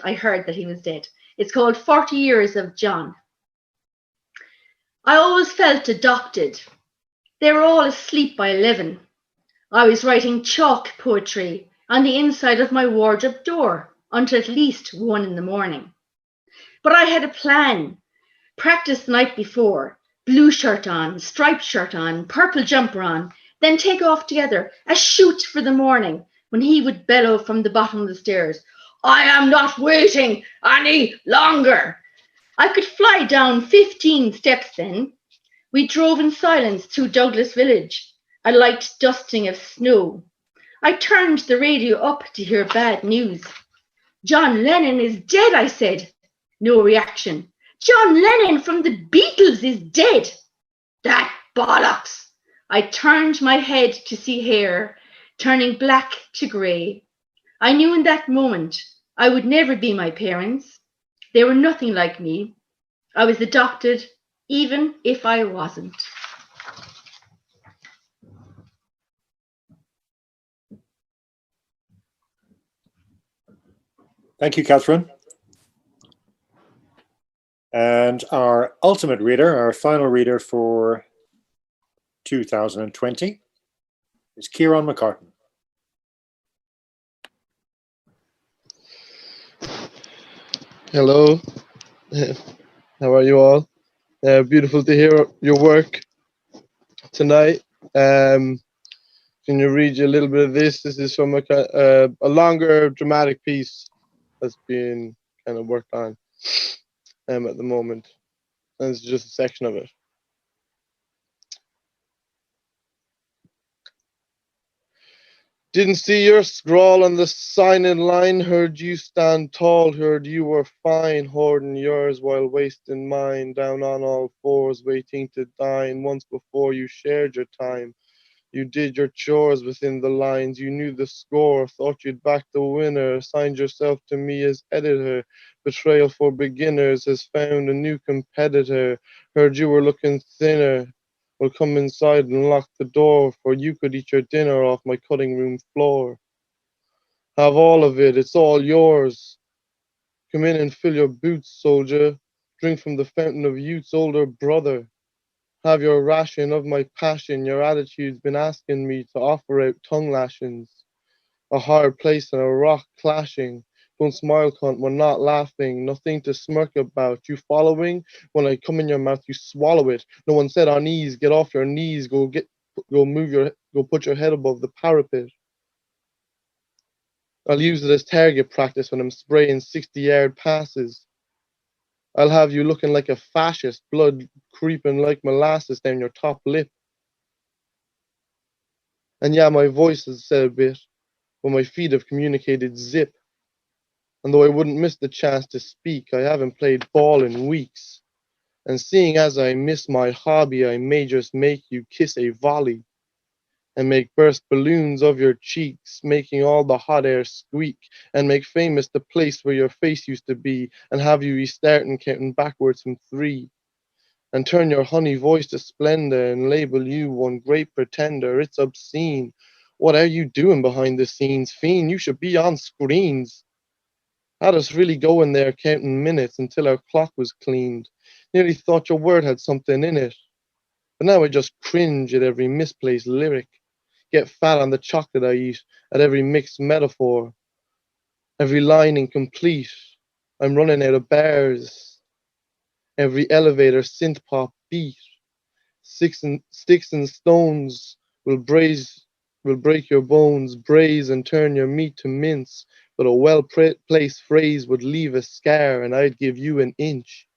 I heard that he was dead. It's called 40 Years of John. I always felt adopted. They were all asleep by 11. I was writing chalk poetry on the inside of my wardrobe door until at least 1 in the morning. But I had a plan. Practice the night before, blue shirt on, striped shirt on, purple jumper on, then take off together, a shoot for the morning when he would bellow from the bottom of the stairs, "I am not waiting any longer." I could fly down 15 steps then. We drove in silence through Douglas Village, a light dusting of snow. I turned the radio up to hear bad news. "John Lennon is dead," I said. No reaction. "John Lennon from the Beatles is dead." That bollocks. I turned my head to see hair turning black to grey. I knew in that moment I would never be my parents. They were nothing like me. I was adopted, even if I wasn't. Thank you, Catherine. And our ultimate reader, our final reader for 2020 is Kieran McCartan. Hello, how are you all? Beautiful to hear your work tonight. Can you read you a little bit of this? This is from a longer dramatic piece that's being kind of worked on at the moment. And it's just a section of it. Didn't see your scrawl on the sign in line, heard you stand tall, heard you were fine, hoarding yours while wasting mine, down on all fours, waiting to dine, once before you shared your time. You did your chores within the lines, you knew the score, thought you'd back the winner, assigned yourself to me as editor. Betrayal for beginners has found a new competitor. Heard you were looking thinner. Well, come inside and lock the door, for you could eat your dinner off my cutting room floor. Have all of it, it's all yours. Come in and fill your boots, soldier. Drink from the fountain of youth's older brother. Have your ration of my passion, your attitude's been asking me to offer out tongue lashings. A hard place and a rock clashing. Don't smile, cunt, we're not laughing. Nothing to smirk about. You following? When I come in your mouth, you swallow it. No one said on ease, get off your knees, go put your head above the parapet. I'll use it as target practice when I'm spraying 60-yard passes. I'll have you looking like a fascist, blood creeping like molasses down your top lip. And yeah, my voice has said a bit, but my feet have communicated zip. And though I wouldn't miss the chance to speak, I haven't played ball in weeks. And seeing as I miss my hobby, I may just make you kiss a volley and make burst balloons of your cheeks, making all the hot air squeak, and make famous the place where your face used to be, and have you restarting counting backwards from 3. And turn your honey voice to splendor and label you one great pretender. It's obscene. What are you doing behind the scenes, fiend? You should be on screens. Had us really going there counting minutes until our clock was cleaned. Nearly thought your word had something in it. But now I just cringe at every misplaced lyric. Get fat on the chocolate I eat, at every mixed metaphor. Every line incomplete. I'm running out of bars. Every elevator synth pop beat. Sticks and stones will break your bones, braise and turn your meat to mince. But a well-placed phrase would leave a scar, and I'd give you an inch.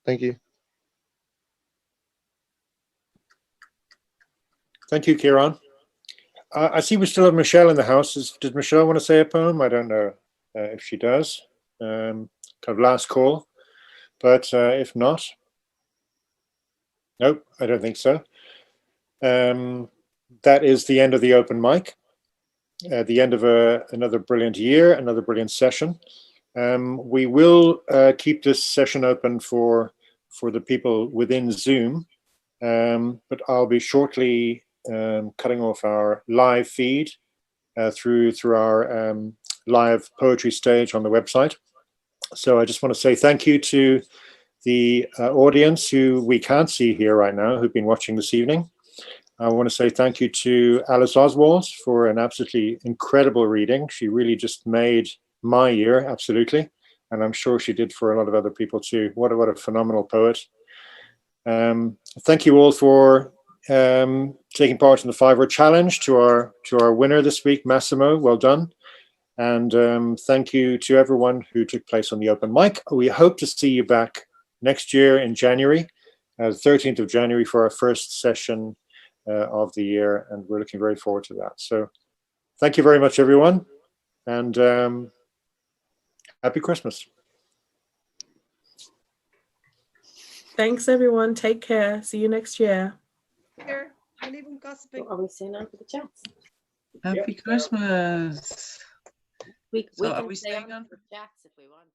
Thank you. Thank you, Kieran. I see we still have Michelle in the house. Does Michelle want to say a poem? I don't know if she does. Kind of last call. But if not, nope, I don't think so. That is the end of the open mic. The end of another brilliant year, another brilliant session. We will keep this session open for the people within Zoom, but I'll be shortly cutting off our live feed through our live poetry stage on the website. So I just want to say thank you to the audience who we can't see here right now, who've been watching this evening. I want to say thank you to Alice Oswald for an absolutely incredible reading. She really just made my year, absolutely. And I'm sure she did for a lot of other people too. What a phenomenal poet. Thank you all for taking part in the 5-word challenge. To our winner this week, Massimo, well done. And thank you to everyone who took place on the open mic. We hope to see you back next year in January, 13th of January, for our first session of the year, and we're looking very forward to that. So thank you very much, everyone, and happy Christmas. Thanks, everyone. Take care. See you next year. Here, I leave them gossiping. Are we staying on for the chats? Happy Christmas. We So can are we stay staying on for chats if we want.